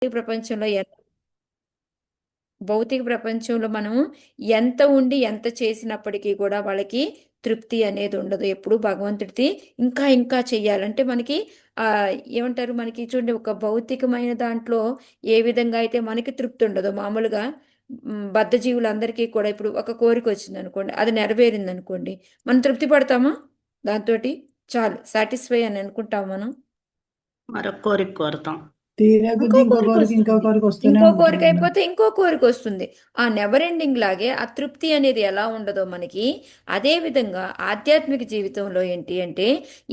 ప్రపంచంలో భౌతిక ప్రపంచంలో మనము ఎంత ఉండి ఎంత చేసినప్పటికీ కూడా వాళ్ళకి తృప్తి అనేది ఉండదు. ఎప్పుడు భగవంతుడిది ఇంకా ఇంకా చెయ్యాలంటే మనకి ఆ ఏమంటారు, మనకి చూడండి, ఒక భౌతికమైన దాంట్లో ఏ విధంగా అయితే మనకి తృప్తి ఉండదు మామూలుగా. బద్ధజీవులందరికీ కూడా ఇప్పుడు ఒక కోరిక వచ్చింది అనుకోండి, అది నెరవేరింది అనుకోండి, మనం తృప్తి పడతామా? దాంతోటి చాలు, సాటిస్ఫై అని అనుకుంటాం మనం. మరొక కోరిక కోరతాం. తీరా ఇంకో కొద్ది ఇంకో కోరిక కోరిక ఇంకో వస్తుంది, కోరిక వస్తూనే ఇంకో కోరిక ఉంటుంది మేడం. అయిపోతే ఇంకో కోరిక వస్తుంది. ఆ నెవర్ ఎండింగ్ లాగే ఆ తృప్తి అనేది ఎలా ఉండదో మనకి, అదే విధంగా ఆధ్యాత్మిక జీవితంలో ఏంటి అంటే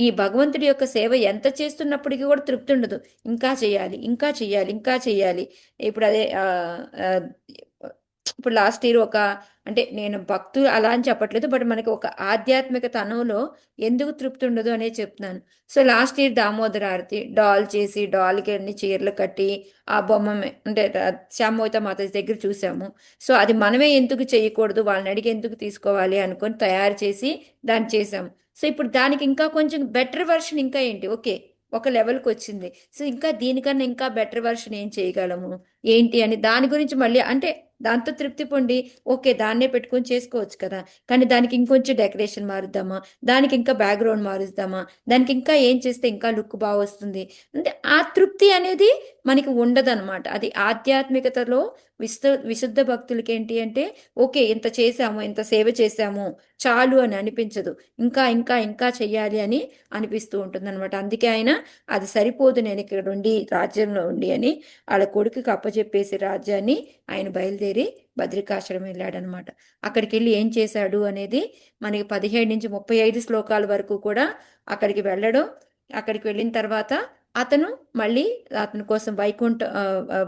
ఈ భగవంతుడి యొక్క సేవ ఎంత చేస్తున్నప్పటికీ కూడా తృప్తి ఉండదు. ఇంకా చేయాలి, ఇంకా చేయాలి, ఇంకా చేయాలి. ఇప్పుడు అదే ఆ, ఇప్పుడు లాస్ట్ ఇయర్ ఒక, అంటే నేను భక్తులు అలా అని చెప్పట్లేదు, బట్ మనకి ఒక ఆధ్యాత్మిక తనంలో ఎందుకు తృప్తి ఉండదు అనేది చెప్తున్నాను. సో లాస్ట్ ఇయర్ దామోదర ఆరతి డాల్ చేసి, డాల్కి అన్ని చీరలు కట్టి ఆ బొమ్మ అంటే శ్యామోహిత మాతాజీ దగ్గర చూసాము. సో అది మనమే ఎందుకు చేయకూడదు, వాళ్ళని అడిగి ఎందుకు తీసుకోవాలి అనుకొని తయారు చేసి దాన్ని చేసాము. సో ఇప్పుడు దానికి ఇంకా కొంచెం బెటర్ వర్షన్, ఇంకా ఏంటి, ఓకే, ఒక లెవెల్కి వచ్చింది. సో ఇంకా దీనికన్నా ఇంకా బెటర్ వర్షన్ ఏం చేయగలము ఏంటి అని దాని గురించి మళ్ళీ అంటే దాంతో తృప్తి పొంది ఓకే దాన్నే పెట్టుకొని చేసుకోవచ్చు కదా. కానీ దానికి ఇంకొంచెం డెకరేషన్ మారుద్దామా, దానికి ఇంకా బ్యాక్గ్రౌండ్ మారుద్దామా, దానికి ఇంకా ఏం చేస్తే ఇంకా లుక్ బాగా వస్తుంది అంటే ఆ తృప్తి అనేది మనకి ఉండదన్నమాట. అది ఆధ్యాత్మికతలో విశుద్ధ భక్తులకి ఏంటి అంటే ఓకే ఇంత చేశాము, ఇంత సేవ చేశాము, చాలు అని అనిపించదు. ఇంకా ఇంకా ఇంకా చెయ్యాలి అని అనిపిస్తూ ఉంటుంది అనమాట. అందుకే ఆయన అది సరిపోదు, నేను ఇక్కడ ఉండి రాజ్యంలో ఉండి అని వాళ్ళ కొడుకుకి అప్పచెప్పేసి రాజ్యాన్ని ఆయన బయలుదేరి బద్రికాశ్రమం వెళ్ళాడనమాట. అక్కడికి వెళ్ళి ఏం చేశాడు అనేది మనకి 17 నుంచి 35 శ్లోకాల వరకు కూడా అక్కడికి వెళ్ళడం. అక్కడికి వెళ్ళిన తర్వాత అతను మళ్ళీ అతని కోసం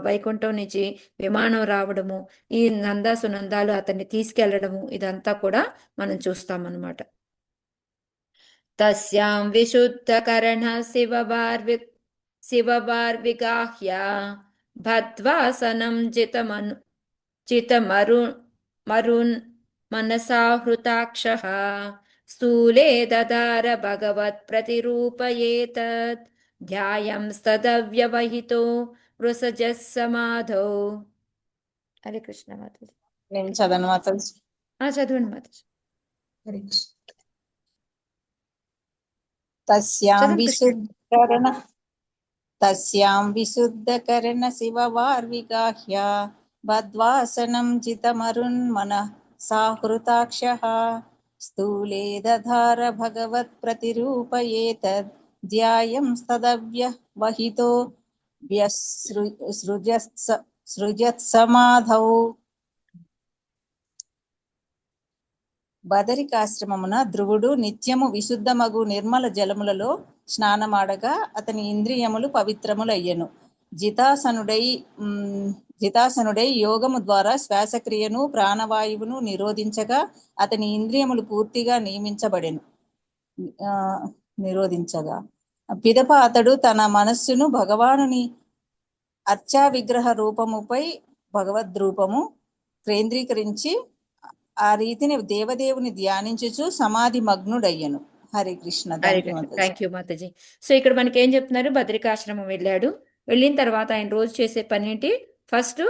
వైకుంఠం నుంచి విమానం రావడము, ఈ నందా సునందాలు అతన్ని తీసుకెళ్లడము, ఇదంతా కూడా మనం చూస్తామన్నమాట. తస్యాం విశుద్ధకరణ శివవార్విగాహ్య భద్వాసనం చితమరు మరున్ మనసాహృతాక్షః స్థూలే దదార భగవత్ ప్రతిరూపయేతత్ ధ్యాయం స్తదవ్యవహితో వృసజస్ సమాధౌ. హరే కృష్ణ మాతాజీ. నేను చదవను మాతాజీ. చదవండి మాతాజీ. హరే కృష్ణ. తస్యాం చదవండి కృష్ణ. విశుద్ధకరణ శివవార్విగాహ్య బద్వాసనం జితమరున్మన సాహృతాక్షః స్థూలే దధార భగవత్ ప్రతిరూపయేతద్ ధ్యాయం స్తదవ్యవహితో సృజత్సమాధౌ. బదరికాశ్రమమున ధ్రువుడు నిత్యము విశుద్ధమగు నిర్మల జలములలో స్నానమాడగా అతని ఇంద్రియములు పవిత్రములయ్యెను. జితాసనుడై యోగము ద్వారా శ్వాసక్రియను ప్రాణవాయువును నిరోధించగా అతని ఇంద్రియములు పూర్తిగా నిరోధించగా పిదప అతడు తన మనస్సును భగవానుని అర్చా విగ్రహ రూపముపై భగవద్రూపము కేంద్రీకరించి ఆ రీతిని దేవదేవుని ధ్యానించుచు సమాధి మగ్నుడయ్యను. Hare Krishna. Hare Krishna. Thank you Mataji. So ఇక్కడ మనకి ఏం చెప్తున్నారు, బద్రికాశ్రమం వెళ్ళాడు. వెళ్ళిన తర్వాత ఆయన రోజు చేసే పని ఏంటి, ఫస్ట్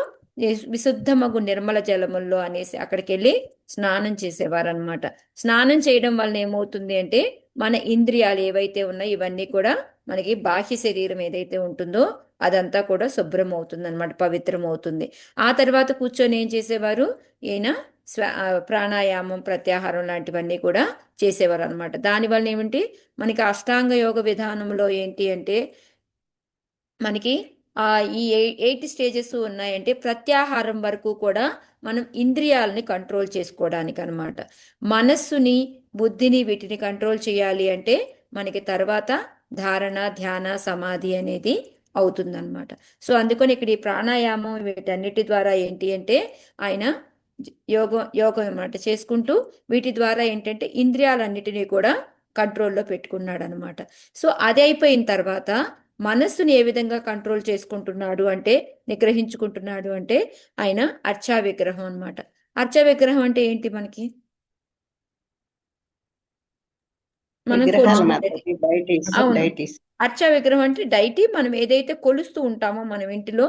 విశుద్ధమగు నిర్మల జలముల్లో అనేసి అక్కడికి వెళ్ళి స్నానం చేసేవారు అనమాట. స్నానం చేయడం వల్ల ఏమవుతుంది అంటే మన ఇంద్రియాలు ఏవైతే ఉన్నాయో ఇవన్నీ కూడా మనకి బాహ్య శరీరం ఏదైతే ఉంటుందో అదంతా కూడా శుభ్రం అవుతుంది అనమాట, పవిత్రం అవుతుంది. ఆ తర్వాత కూర్చొని ఏం చేసేవారు, ఈయన ప్రాణాయామం, ప్రత్యాహారం లాంటివన్నీ కూడా చేసేవారు అనమాట. దానివల్ల ఏమిటి, మనకి అష్టాంగ యోగ విధానంలో ఏంటి అంటే మనకి ఈ 8 స్టేజెస్ ఉన్నాయంటే ప్రత్యాహారం వరకు కూడా మనం ఇంద్రియాలని కంట్రోల్ చేసుకోవడానికి అనమాట. మనస్సుని, బుద్ధిని, వీటిని కంట్రోల్ చేయాలి అంటే మనకి తర్వాత ధారణ, ధ్యాన, సమాధి అనేది అవుతుందన్నమాట. సో అందుకని ఇక్కడ ఈ ప్రాణాయామం వీటన్నిటి ద్వారా ఏంటి అంటే ఆయన యోగం అన్నమాట చేసుకుంటూ వీటి ద్వారా ఏంటంటే ఇంద్రియాలన్నిటినీ కూడా కంట్రోల్లో పెట్టుకున్నాడు అనమాట. సో అది అయిపోయిన తర్వాత మనస్సుని ఏ విధంగా కంట్రోల్ చేసుకుంటున్నాడు అంటే, నిగ్రహించుకుంటున్నాడు అంటే ఆయన అర్చా విగ్రహం అనమాట. అర్చా విగ్రహం అంటే ఏంటి మనకి మనం విగ్రహాలు కొలుచుకునేది. మాత్రం డైటీస్ అవును. డైటీస్. అర్చా విగ్రహం అంటే డైటీ మనం ఏదైతే కొలుస్తూ ఉంటామో మనం ఇంటిలో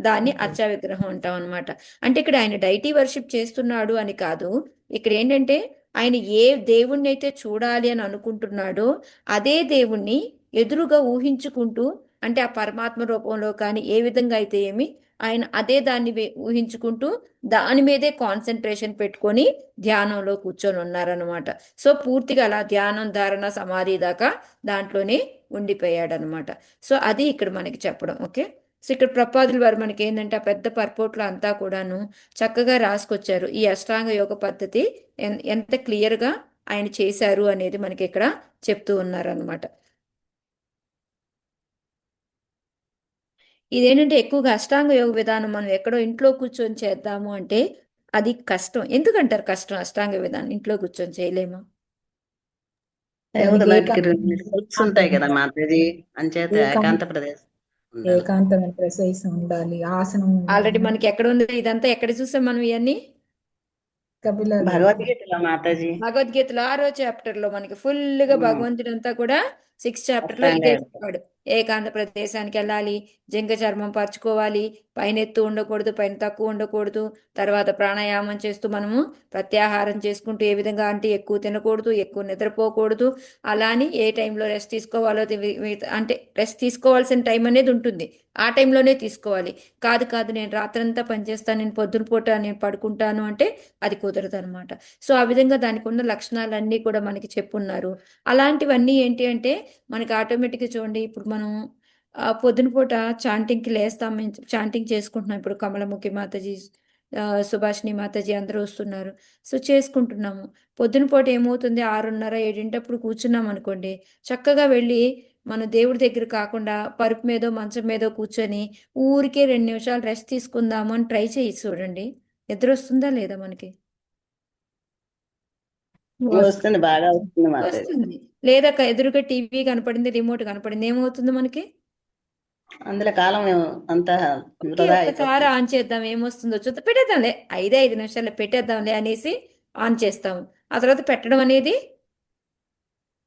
దాన్ని అర్చా విగ్రహం అంటాం అనమాట. అంటే ఇక్కడ ఆయన డైటీ వర్షిప్ చేస్తున్నాడు అని కాదు. ఇక్కడ ఏంటంటే ఆయన ఏ దేవుణ్ణి అయితే చూడాలి అని అనుకుంటున్నాడో అదే దేవుణ్ణి ఎదురుగా ఊహించుకుంటూ, అంటే ఆ పరమాత్మ రూపంలో కానీ ఏ విధంగా అయితే ఏమి ఆయన అదే దాన్ని ఊహించుకుంటూ దాని మీదే కాన్సన్ట్రేషన్ పెట్టుకొని ధ్యానంలో కూర్చొని ఉన్నారనమాట. సో పూర్తిగా అలా ధ్యానం ధారణ సమాధి దాకా దాంట్లోనే ఉండిపోయాడనమాట. సో అది ఇక్కడ మనకి చెప్పడం. ఓకే. సో ఇక్కడ ప్రపాదుల వారు మనకి ఏంటంటే ఆ పెద్ద పర్పోట్లో అంతా కూడాను చక్కగా రాసుకొచ్చారు. ఈ అష్టాంగ యోగ పద్ధతి ఎంత క్లియర్గా ఆయన చేశారు అనేది మనకి ఇక్కడ చెప్తూ ఉన్నారనమాట. ఇదేంటంటే ఎక్కువగా అష్టాంగ యోగ విధానం మనం ఎక్కడో ఇంట్లో కూర్చొని చేద్దాము అంటే అది కష్టం. ఎందుకంటారు కష్టం? అష్టాంగ విధానం ఇంట్లో కూర్చొని చేయలేమా? ఏముంది, దానికి వాటికి రూల్స్ ఉంటాయి కదా మాతాజీ, అంచేత ఏకాంత ప్రదేశం ఉండాలి. ఏకాంతమైన ప్రదేశం ఉండాలి, ఆసనం ఆల్రెడీ ఉండాలి. మనకి ఎక్కడ ఉంది ఇదంతా? ఎక్కడ చూసాం మనం ఇవన్నీ? కపిల భగవద్గీతలో మాతాజీ. భగవద్గీతలో 6వ చాప్టర్ లో మనకి ఫుల్ గా భగవంతుడంతా కూడా 6th చాప్టర్ లో అష్టాంగ ఇదే చెప్పాడు. ఏకాంత ప్రదేశానికి వెళ్ళాలి, జింక చర్మం పరుచుకోవాలి, పైన ఎత్తు ఉండకూడదు, పైన తక్కువ ఉండకూడదు, తర్వాత ప్రాణాయామం చేస్తూ మనము ప్రత్యాహారం చేసుకుంటూ ఏ విధంగా అంటే ఎక్కువ తినకూడదు, ఎక్కువ నిద్రపోకూడదు, అలా అని ఏ టైంలో రెస్ట్ తీసుకోవాలో అంటే రెస్ట్ తీసుకోవాల్సిన టైం అనేది ఉంటుంది, ఆ టైంలోనే తీసుకోవాలి. కాదు కాదు నేను రాత్రంతా పనిచేస్తాను, నేను పొద్దున పూట నేను పడుకుంటాను అంటే అది కుదరదు అనమాట. సో ఆ విధంగా దానికి ఉన్న లక్షణాలన్నీ కూడా మనకి చెప్పున్నారు. అలాంటివన్నీ ఏంటి అంటే మనకి ఆటోమేటిక్గా చూడండి, ఇప్పుడు మనం పొద్దున పూట చాంటింగ్కి లేస్తాం, చాంటింగ్ చేసుకుంటున్నాం. ఇప్పుడు కమలముఖి మాతాజీ, సుభాషిణి మాతాజీ అందరూ వస్తున్నారు. సో చేసుకుంటున్నాము. పొద్దున పూట ఏమవుతుంది, 6:30 7 కూర్చున్నాం అనుకోండి, చక్కగా వెళ్ళి మన దేవుడి దగ్గర కాకుండా పరుపు మీదో మంచం మీదో కూర్చొని ఊరికే 2 నిమిషాలు రెస్ట్ తీసుకుందాము అని ట్రై చేయి చూడండి, నిద్ర వస్తుందా లేదా మనకి? వస్తుంది, బాగా వస్తుంది మాతాజీ. వస్తుంది. లేదా ఎదురుగా టీవీ కనపడింది, రిమోట్ కనపడింది, ఏమవుతుంది మనకి? అందులో కాలం అంతా ఓకే, వృధా ఒక్కసారి అయిపోతుంది. ఆన్ చేద్దాం, ఏమొస్తుందో చూద్దాం, పెట్టేద్దాంలే, 5 నిమిషాలు పెట్టేద్దాంలే అనేసి ఆన్ చేస్తాం. ఆ తర్వాత పెట్టడం అనేది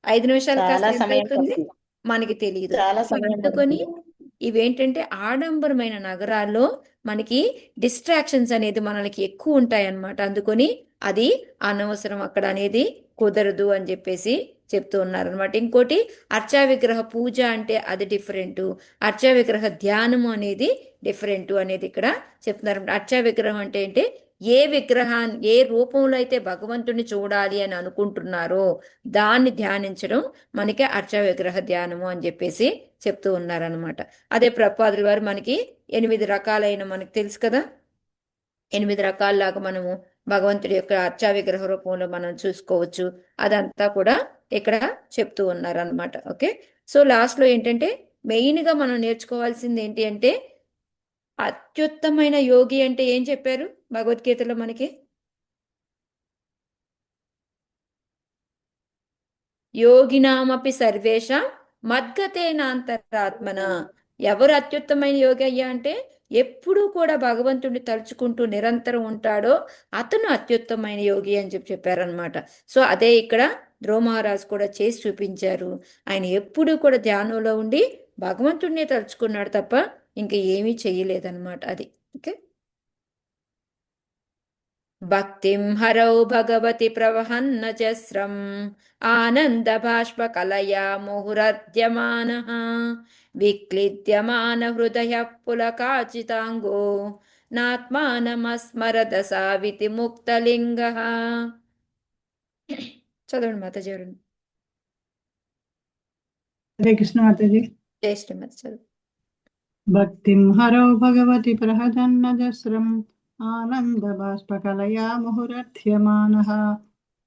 5 నిమిషాలు కాస్త చాలా ఎంత సమయం అవుతుంది పడుతుంది. మనకి తెలియదు. చాలా సో సమయం అందుకొని పడుతుంది. ఇవేంటంటే ఆడంబరమైన నగరాల్లో మనకి డిస్ట్రాక్షన్స్ అనేది మనకి ఎక్కువ ఉంటాయి అన్నమాట. అందుకొని అది అనవసరం అక్కడ అనేది కుదరదు అని చెప్పేసి చెప్తూ ఉన్నారనమాట. ఇంకోటి అర్చా విగ్రహ పూజ అంటే అది డిఫరెంట్, అర్చా విగ్రహ ధ్యానము అనేది డిఫరెంట్ అనేది ఇక్కడ చెప్తున్నారు. అర్చా విగ్రహం అంటే ఏ విగ్రహాన్ని ఏ రూపంలో అయితే భగవంతుని చూడాలి అని అనుకుంటున్నారో దాన్ని ధ్యానించడం మనకి అర్చా విగ్రహ ధ్యానము అని చెప్పేసి చెప్తూ ఉన్నారనమాట. అదే ప్రపాదుల వారు మనకి 8 రకాలైన, మనకి తెలుసు కదా, 8 రకాల్లాగా మనము భగవంతుడి యొక్క అర్చా విగ్రహ రూపంలో మనం చూసుకోవచ్చు. అదంతా కూడా ఇక్కడ చెప్తూ ఉన్నారనమాట. ఓకే. సో లాస్ట్లో ఏంటంటే మెయిన్గా మనం నేర్చుకోవాల్సింది ఏంటి అంటే అత్యుత్తమైన యోగి అంటే ఏం చెప్పారు భగవద్గీతలో మనకి? యోగినామపి సర్వేషాం మద్గతేనాంతరాత్మన. ఎవరు అత్యుత్తమైన యోగి అయ్యా అంటే ఎప్పుడూ కూడా భగవంతుడిని తలుచుకుంటూ నిరంతరం ఉంటాడో అతను అత్యుత్తమైన యోగి అని చెప్పారనమాట. సో అదే ఇక్కడ ధ్రువ మహారాజు కూడా చేసి చూపించారు. ఆయన ఎప్పుడూ కూడా ధ్యానంలో ఉండి భగవంతుడిని తలుచుకున్నాడు తప్ప ఇంకా ఏమీ చెయ్యలేదన్నమాట. అది ఓకే. భక్తిం హరౌ భగవతి ప్రవహన్న చస్రం ఆనంద బాష్ప కలయా ముహురద్యమాన విక్లిద్యమాన హృదయ పులకాచితాంగో నాత్మానమస్మరద సావితి ముక్తలింగ. చదవండి మాతాజీ గారు. హరే కృష్ణ మాతాజీ. జై శ్రీమతి. చదువు. భక్తిం హరౌ భగవతి ప్రహదన్నజస్రం ఆనంద బాష్పకలయా ముహురధ్యమానః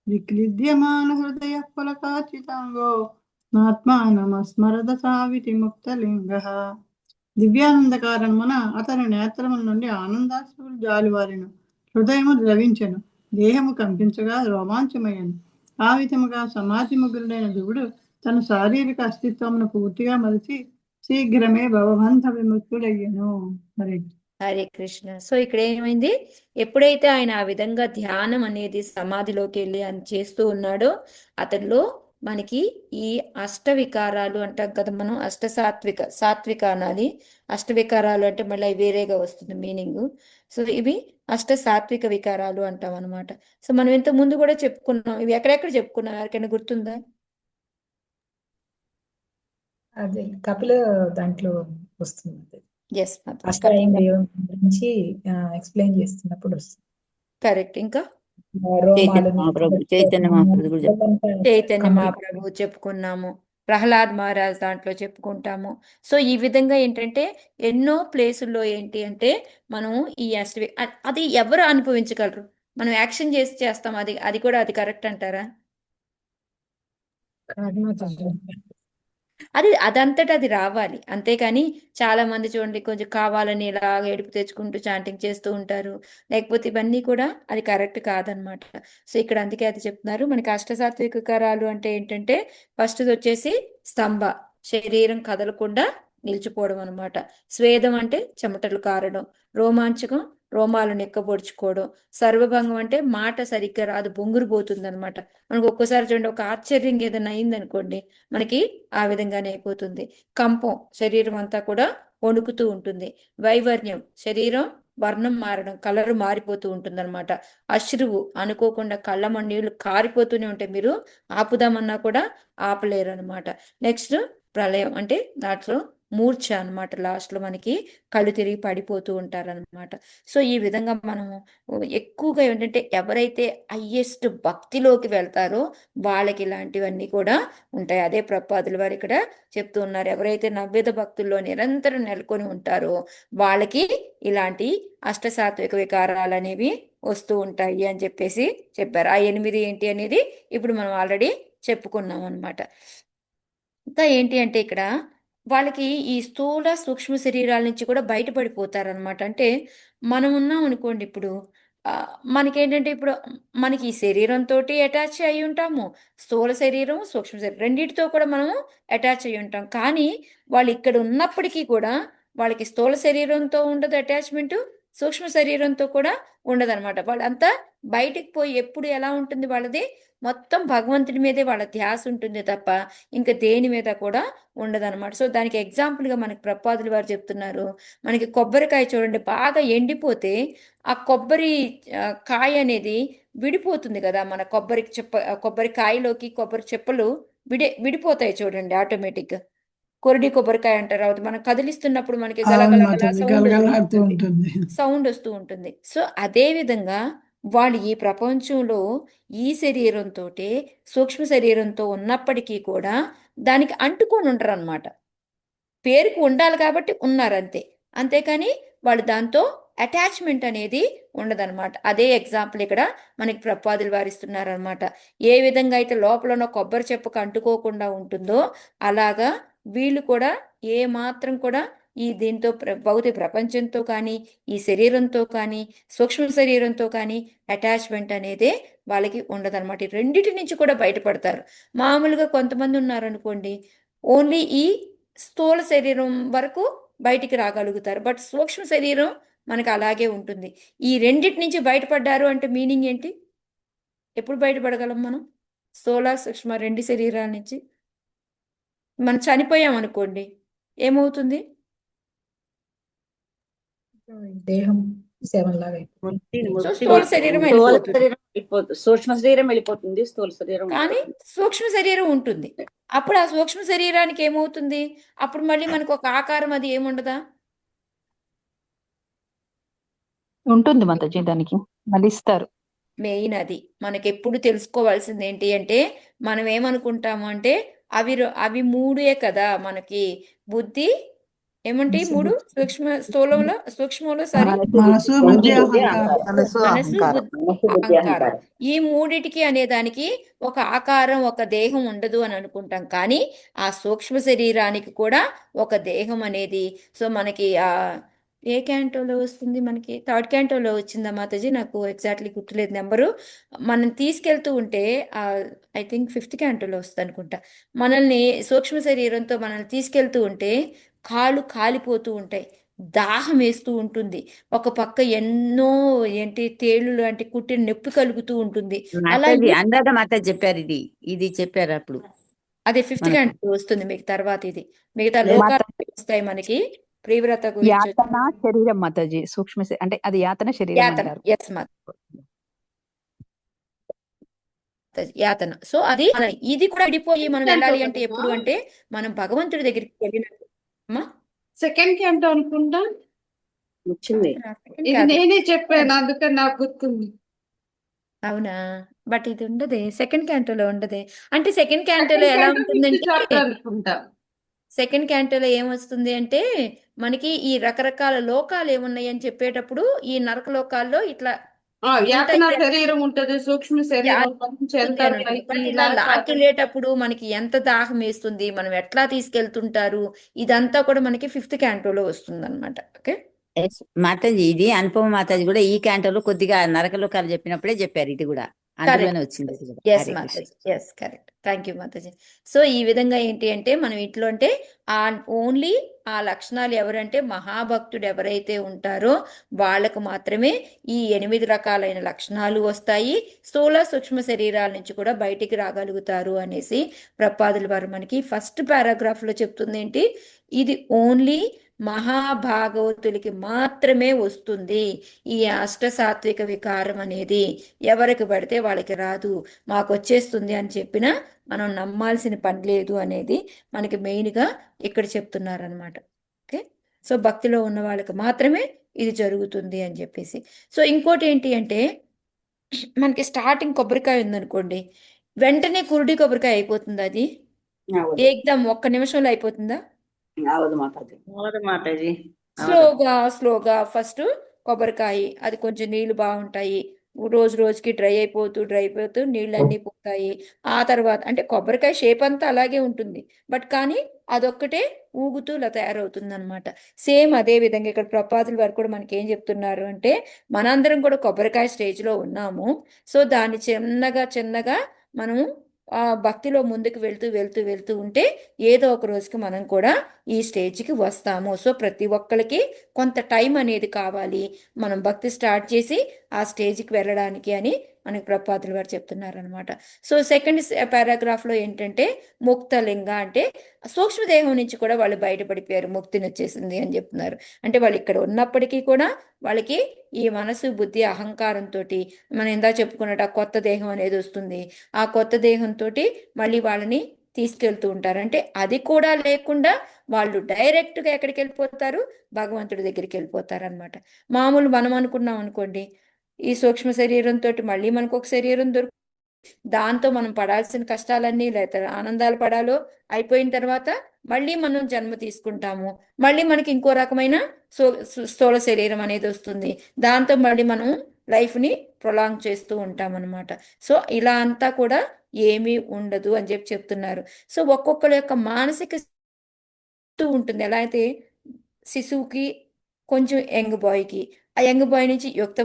విక్లిద్యమాన హృదయ పులకాచితాంగో నాత్మానమస్మరద సావితి ముక్తలింగః. దివ్యానంద కారణమున అతని నేత్రముల నుండి ఆనందాశ్రువులు జాలువారెను, హృదయము ద్రవించెను, దేహము కంపించగా రోమాంచమయ్యను. ఆ విధముగా సమాధిముగ్రుడైన ధ్రువుడు తన శారీరక అస్తిత్వమును పూర్తిగా మరిచి శీఘ్రమే భవబంధ విముక్తుడయ్యను. హరే హరే కృష్ణ. సో ఇక్కడ ఏమైంది, ఎప్పుడైతే ఆయన ఆ విధంగా ధ్యానం అనేది సమాధిలోకి వెళ్ళి ఆయన చేస్తూ ఉన్నాడో అతనిలో మనకి ఈ అష్ట వికారాలు అంటాం కదా మనం, సాత్విక అనాలి. అష్ట వికారాలు అంటే మళ్ళీ అవి వేరేగా వస్తుంది మీనింగ్. సో ఇవి అష్ట సాత్విక వికారాలు అంటాం అనమాట. సో మనం ఇంత ముందు కూడా చెప్పుకున్నాం. ఇవి ఎక్కడెక్కడ చెప్పుకున్నాం, ఎవరికైనా గుర్తుందా? అదే కపిల దాంట్లో వస్తుంది అది. ఎస్ మాధవి, అష్టాయం యోగం గురించి ఎక్స్ప్లెయిన్ చేస్తున్నప్పుడు వస్తుంది. కరెక్ట్. ఇంకా రోమాలు చైతన్య మహాప్రభు కూడా చైతన్య మహాప్రభు చెప్పుకున్నాము, ప్రహ్లాద్ మహారాజ్ దాంట్లో చెప్పుకుంటాము. సో ఈ విధంగా ఏంటంటే ఎన్నో ప్లేసుల్లో ఏంటి అంటే మనం ఈ అది ఎవరు అనుభవించగలరు? మనం యాక్షన్ చేసి చేస్తాం, అది అది కూడా అది కరెక్ట్ అంటారా? అదంతటా అది రావాలి, అంతేకాని చాలా మంది చూడండి కొంచెం కావాలని ఇలా ఏడుపు తెచ్చుకుంటూ చాంటింగ్ చేస్తూ ఉంటారు, లేకపోతే ఇవన్నీ కూడా అది కరెక్ట్ కాదనమాట. సో ఇక్కడ అందుకే అది చెప్తున్నారు మనకి అష్టసాత్విక వికారాలు అంటే ఏంటంటే ఫస్ట్ వచ్చేసి స్తంభ, శరీరం కదలకుండా నిలిచిపోవడం అనమాట. స్వేదం అంటే చెమటలు కారడం, రోమాంచకం రోమాలు నెక్కబొడుచుకోవడం, సర్వభంగం అంటే మాట సరిగ్గా రాదు, బొంగురు పోతుంది అనమాట. మనకు ఒక్కోసారి చూడండి ఒక ఆశ్చర్యం ఏదైనా అయిందనుకోండి మనకి ఆ విధంగానే అయిపోతుంది. కంపం, శరీరం అంతా కూడా వణుకుతూ ఉంటుంది. వైవర్ణ్యం, శరీరం వర్ణం మారడం, కలర్ మారిపోతూ ఉంటుంది అనమాట. అశ్రువు, అనుకోకుండా కళ్ళమ నీళ్లు కారిపోతూనే ఉంటాయి, మీరు ఆపుదామన్నా కూడా ఆపలేరు అనమాట. నెక్స్ట్ ప్రళయం అంటే దాంట్లో మూర్ఛ అనమాట, లాస్ట్ లో మనకి కళ్ళు తిరిగి పడిపోతూ ఉంటారనమాట. సో ఈ విధంగా మనము ఎక్కువగా ఏంటంటే ఎవరైతే హయ్యెస్ట్ భక్తిలోకి వెళ్తారో వాళ్ళకి ఇలాంటివన్నీ కూడా ఉంటాయి. అదే ప్రపాదుల వారు ఇక్కడ చెప్తూ ఉన్నారు, ఎవరైతే నవ్యత భక్తుల్లో నిరంతరం నెలకొని ఉంటారో వాళ్ళకి ఇలాంటి అష్టసాత్విక వికారాలు అనేవి వస్తూ ఉంటాయి అని చెప్పేసి చెప్పారు. ఆ 8 ఏంటి అనేది ఇప్పుడు మనం ఆల్రెడీ చెప్పుకున్నాం అనమాట. ఇంకా ఏంటి అంటే ఇక్కడ వాళ్ళకి ఈ స్థూల సూక్ష్మ శరీరాల నుంచి కూడా బయటపడిపోతారనమాట. అంటే మనం ఉన్నాం అనుకోండి ఇప్పుడు, మనకేంటంటే ఇప్పుడు మనకి ఈ శరీరంతో అటాచ్ అయి ఉంటాము, స్థూల శరీరం సూక్ష్మ శరీరం రెండింటితో కూడా మనము అటాచ్ అయి ఉంటాం. కానీ వాళ్ళు ఇక్కడ ఉన్నప్పటికీ కూడా వాళ్ళకి స్థూల శరీరంతో ఉండదు అటాచ్మెంట్, సూక్ష్మ శరీరంతో కూడా ఉండదన్నమాట. వాళ్ళంతా బయటికి పోయి ఎప్పుడు ఎలా ఉంటుంది వాళ్ళది, మొత్తం భగవంతుడి మీదే వాళ్ళ ధ్యాస ఉంటుంది తప్ప ఇంకా దేని మీద కూడా ఉండదన్నమాట. సో దానికి ఎగ్జాంపుల్గా మనకి ప్రపాదులు వారు చెప్తున్నారు, మనకి కొబ్బరికాయ చూడండి బాగా ఎండిపోతే ఆ కొబ్బరి కాయ అనేది విడిపోతుంది కదా, మన కొబ్బరికాయలోకి కొబ్బరి చెప్పలు విడిపోతాయి చూడండి ఆటోమేటిక్గా. కొరడి కొబ్బరికాయ అంటారు, అది మనం కదిలిస్తున్నప్పుడు మనకి గలగల గలగలాడుతూ ఉంటుంది. సౌండ్ వస్తూ ఉంటుంది. సో అదే విధంగా వాళ్ళు ఈ ప్రపంచంలో ఈ శరీరంతో సూక్ష్మ శరీరంతో ఉన్నప్పటికీ కూడా దానికి అంటుకొని ఉంటారు అనమాట. పేరుకు ఉండాలి కాబట్టి ఉన్నారు అంతే, అంతేకాని వాళ్ళు దాంతో అటాచ్మెంట్ అనేది ఉండదన్నమాట. అదే ఎగ్జాంపుల్ ఇక్కడ మనకి ప్రపాదులు వారిస్తున్నారనమాట. ఏ విధంగా అయితే లోపల ఉన్న కొబ్బరి చెప్పుకు అంటుకోకుండా ఉంటుందో అలాగా వీళ్ళు కూడా ఏ మాత్రం కూడా ఈ దీంతో భౌతిక ప్రపంచంతో కానీ ఈ శరీరంతో కానీ సూక్ష్మ శరీరంతో కానీ అటాచ్మెంట్ అనేది వాళ్ళకి ఉండదన్నమాట. ఈ రెండిటి నుంచి కూడా బయటపడతారు. మామూలుగా కొంతమంది ఉన్నారనుకోండి ఓన్లీ ఈ స్థూల శరీరం వరకు బయటికి రాగలుగుతారు, బట్ సూక్ష్మ శరీరం మనకు అలాగే ఉంటుంది. ఈ రెండిటి నుంచి బయటపడ్డారు అంటే మీనింగ్ ఏంటి? ఎప్పుడు బయటపడగలం మనం స్థూల సూక్ష్మ రెండు శరీరాల నుంచి? మనం చనిపోయాం అనుకోండి ఏమవుతుంది? దేహం శవంలాగా సో స్థూల శరీరం వెళ్ళిపోతుంది, సూక్ష్మ శరీరం వెళ్ళిపోతుంది, స్థూల శరీరం కానీ సూక్ష్మ శరీరం ఉంటుంది. అప్పుడు ఆ సూక్ష్మ శరీరానికి ఏమవుతుంది? అప్పుడు మళ్ళీ మనకు ఒక ఆకారం అది ఏముండదా? ఉంటుంది మాతాజీ, దానికి మళ్ళీ ఇస్తారు. మెయిన్ అది మనకి ఎప్పుడు తెలుసుకోవాల్సింది ఏంటి అంటే మనం ఏమనుకుంటాము అంటే అవి మూడే కదా మనకి. బుద్ధి ఏమంటే మూడు సూక్ష్మంలో సారీ మనసు, బుద్ధి, అహంకారం. మనసు, మనసు, అహంకారం. బుద్ధి, అహంకారం. ఈ మూడిటికి అనేదానికి ఒక ఆకారం ఒక దేహం ఉండదు అని అనుకుంటాం, కానీ ఆ సూక్ష్మ శరీరానికి కూడా ఒక దేహం అనేది. సో మనకి ఏ క్యాంటోలో వస్తుంది, మనకి థర్డ్ క్యాంటోలో వచ్చిందా మాతాజీ, నాకు ఎగ్జాక్ట్లీ గుర్తులేదు నెంబరు. మనం తీసుకెళ్తూ ఉంటే ఐ థింక్ 5th క్యాంటోలో వస్తుంది అనుకుంటా. మనల్ని సూక్ష్మ శరీరంతో మనల్ని తీసుకెళ్తూ ఉంటే కాళ్ళు కాలిపోతూ ఉంటాయి, దాహం వేస్తూ ఉంటుంది, ఒక పక్క ఎన్నో తేళ్లు లాంటి కుట్టిన నొప్పి కలుగుతూ ఉంటుంది. అలా మాతాజీ అనురాధ మాతాజీ చెప్పారు, ఇది చెప్పారు అప్పుడు అదే ఫిఫ్త్ మనకు. క్యాంటిల్ వస్తుంది మీకు తర్వాత. ఇది మిగతా లేదు. లోకాలు మాతాజీ వస్తాయి మనకి. ప్రియవ్రత గురించి యాతన శరీరం మాతాజీ, అంటే అది యాతన శరీరం యాతన. అంటారు. ఎస్ యాతన. సో అది ఇది కూడా విడిపోయి మనం వెళ్ళాలి అంటే ఎప్పుడు అంటే మనం భగవంతుడి దగ్గరికి వెళ్ళినప్పుడు. అమ్మా సెకండ్ క్యాంటో అనుకుంటా. వచ్చింది. second ఇది canto. నేనే చెప్పాను, అందుకని నాకు గుర్తుంది. అవునా? బట్ ఇది ఉండదే, సెకండ్ క్యాంటోలో ఉండదే. అంటే సెకండ్ క్యాంటోలో సెకండ్ ఎలా క్యాంటో ఫిఫ్త్ ఉంటుందంటే, చాప్టర్ అనుకుంటా. సెకండ్ క్యాంటోలో ఏమొస్తుంది అంటే మనకి ఈ రకరకాల లోకాలు ఏమున్నాయి అని చెప్పేటప్పుడు ఈ నరక లోకాల్లో ఇట్లా యాతన ఉంటాయి శరీరం ఉంటది, సూక్ష్మ శరీరం నుంచి అని వెళ్తారు ఉంటుంది. పైకి, బట్ ఇలా ఇలా లాక్కెళ్ళేటప్పుడు మనకి ఎంత దాహం వేస్తుంది, మనం ఎట్లా తీసుకెళ్తుంటారు, ఇదంతా కూడా మనకి ఫిఫ్త్ క్యాంటోలో వస్తుంది అనమాట. ఓకే. Yes, మాతాజీ ఇది అనుపమ మాతాజీ కూడా ఈ క్యాంటోలో కొద్దిగా నరకలోకాలు చెప్పినప్పుడే చెప్పారు, ఇది కూడా అందులోనే వచ్చింది ఇది కూడా. ఎస్ హరే కృష్ణ. మాతాజీ, yes correct. Thank you Mataji. So ఈ విధంగా ఏంటి అంటే మనం ఇంట్లో అంటే ఆ ఓన్లీ ఆ లక్షణాలు ఎవరంటే మహాభక్తుడు ఎవరైతే ఉంటారో వాళ్ళకు మాత్రమే ఈ 8 రకాలైన లక్షణాలు వస్తాయి, స్థూల సూక్ష్మ శరీరాల నుంచి కూడా బయటికి రాగలుగుతారు అనేసి ప్రపాదుల వారు మనకి ఫస్ట్ పారాగ్రాఫ్లో చెప్తుంది. ఏంటి ఇది ఓన్లీ మహాభాగవతులకి మాత్రమే వస్తుంది. ఈ అష్టసాత్విక వికారం అనేది ఎవరికి పడితే వాళ్ళకి రాదు, మాకు వచ్చేస్తుంది అని చెప్పినా మనం నమ్మాల్సిన పని లేదు అనేది మనకి మెయిన్గా ఇక్కడ చెప్తున్నారనమాట. ఓకే. సో భక్తిలో ఉన్న వాళ్ళకి మాత్రమే ఇది జరుగుతుంది అని చెప్పేసి. సో ఇంకోటి ఏంటి అంటే మనకి స్టార్టింగ్ కొబ్బరికాయ ఉందనుకోండి, వెంటనే కురుడి కొబ్బరికాయ అయిపోతుంది. అది అవదు. ఏకదం ఒక్క నిమిషంలో అయిపోతుందా? అవదు మాతాజీ. అవును మాతాజీ. అవును. స్లోగా ఫస్ట్ కొబ్బరికాయ, అది కొంచెం నీళ్లు బాగుంటాయి, రోజు రోజుకి డ్రై అయిపోతూ నీళ్ళన్నీ పోతాయి. ఆ తర్వాత అంటే కొబ్బరికాయ షేప్ అంతా అలాగే ఉంటుంది, బట్ కానీ అదొక్కటే ఊగుతూ ఇలా తయారవుతుంది అనమాట. సేమ్ అదే విధంగా ఇక్కడ ప్రపాదుల వారు కూడా మనకి ఏం చెప్తున్నారు అంటే మనందరం కూడా కొబ్బరికాయ స్టేజ్లో ఉన్నాము. సో దాన్ని చిన్నగా మనము ఆ భక్తిలో ముందుకు వెళ్తూ ఉంటే ఏదో ఒక రోజుకి మనం కూడా ఈ స్టేజ్కి వస్తాము. సో ప్రతి ఒక్కరికి కొంత టైం అనేది కావాలి మనం భక్తి స్టార్ట్ చేసి ఆ స్టేజ్కి వెళ్ళడానికి అని మనకి ప్రపాదుల వారు చెప్తున్నారనమాట. సో సెకండ్ పారాగ్రాఫ్లో ఏంటంటే ముక్తలింగ అంటే సూక్ష్మదేహం నుంచి కూడా వాళ్ళు బయటపడిపోయారు, ముక్తిని వచ్చేసింది అని చెప్తున్నారు. అంటే వాళ్ళు ఇక్కడ ఉన్నప్పటికీ కూడా వాళ్ళకి ఈ మనసు బుద్ధి అహంకారంతో మనం ఇందా చెప్పుకున్నట్టు ఆ కొత్త దేహం అనేది వస్తుంది. ఆ కొత్త దేహంతో మళ్ళీ వాళ్ళని తీసుకెళ్తూ ఉంటారు. అంటే అది కూడా లేకుండా వాళ్ళు డైరెక్ట్గా ఎక్కడికి వెళ్ళిపోతారు, భగవంతుడి దగ్గరికి వెళ్ళిపోతారు అనమాట. మామూలు మనం అనుకున్నాం అనుకోండి, ఈ సూక్ష్మ శరీరంతో మళ్ళీ మనకు ఒక శరీరం దాంతో మనం పడాల్సిన కష్టాలన్నీ లేదా ఆనందాలు పడాలో అయిపోయిన తర్వాత మళ్ళీ మనం జన్మ తీసుకుంటాము, మళ్ళీ మనకి ఇంకో రకమైన స్థూల శరీరం అనేది వస్తుంది, దాంతో మళ్ళీ మనం లైఫ్ని ప్రొలాంగ్ చేస్తూ ఉంటాం అనమాట. సో ఇలా అంతా కూడా ఏమీ ఉండదు అని చెప్తున్నారు. సో ఒక్కొక్కరి యొక్క మానసిక ఉంటుంది. ఎలా అయితే శిశువుకి కొంచెం యంగ్ బాయ్కి, ఆ యంగ్ బాయ్ నుంచి యుక్త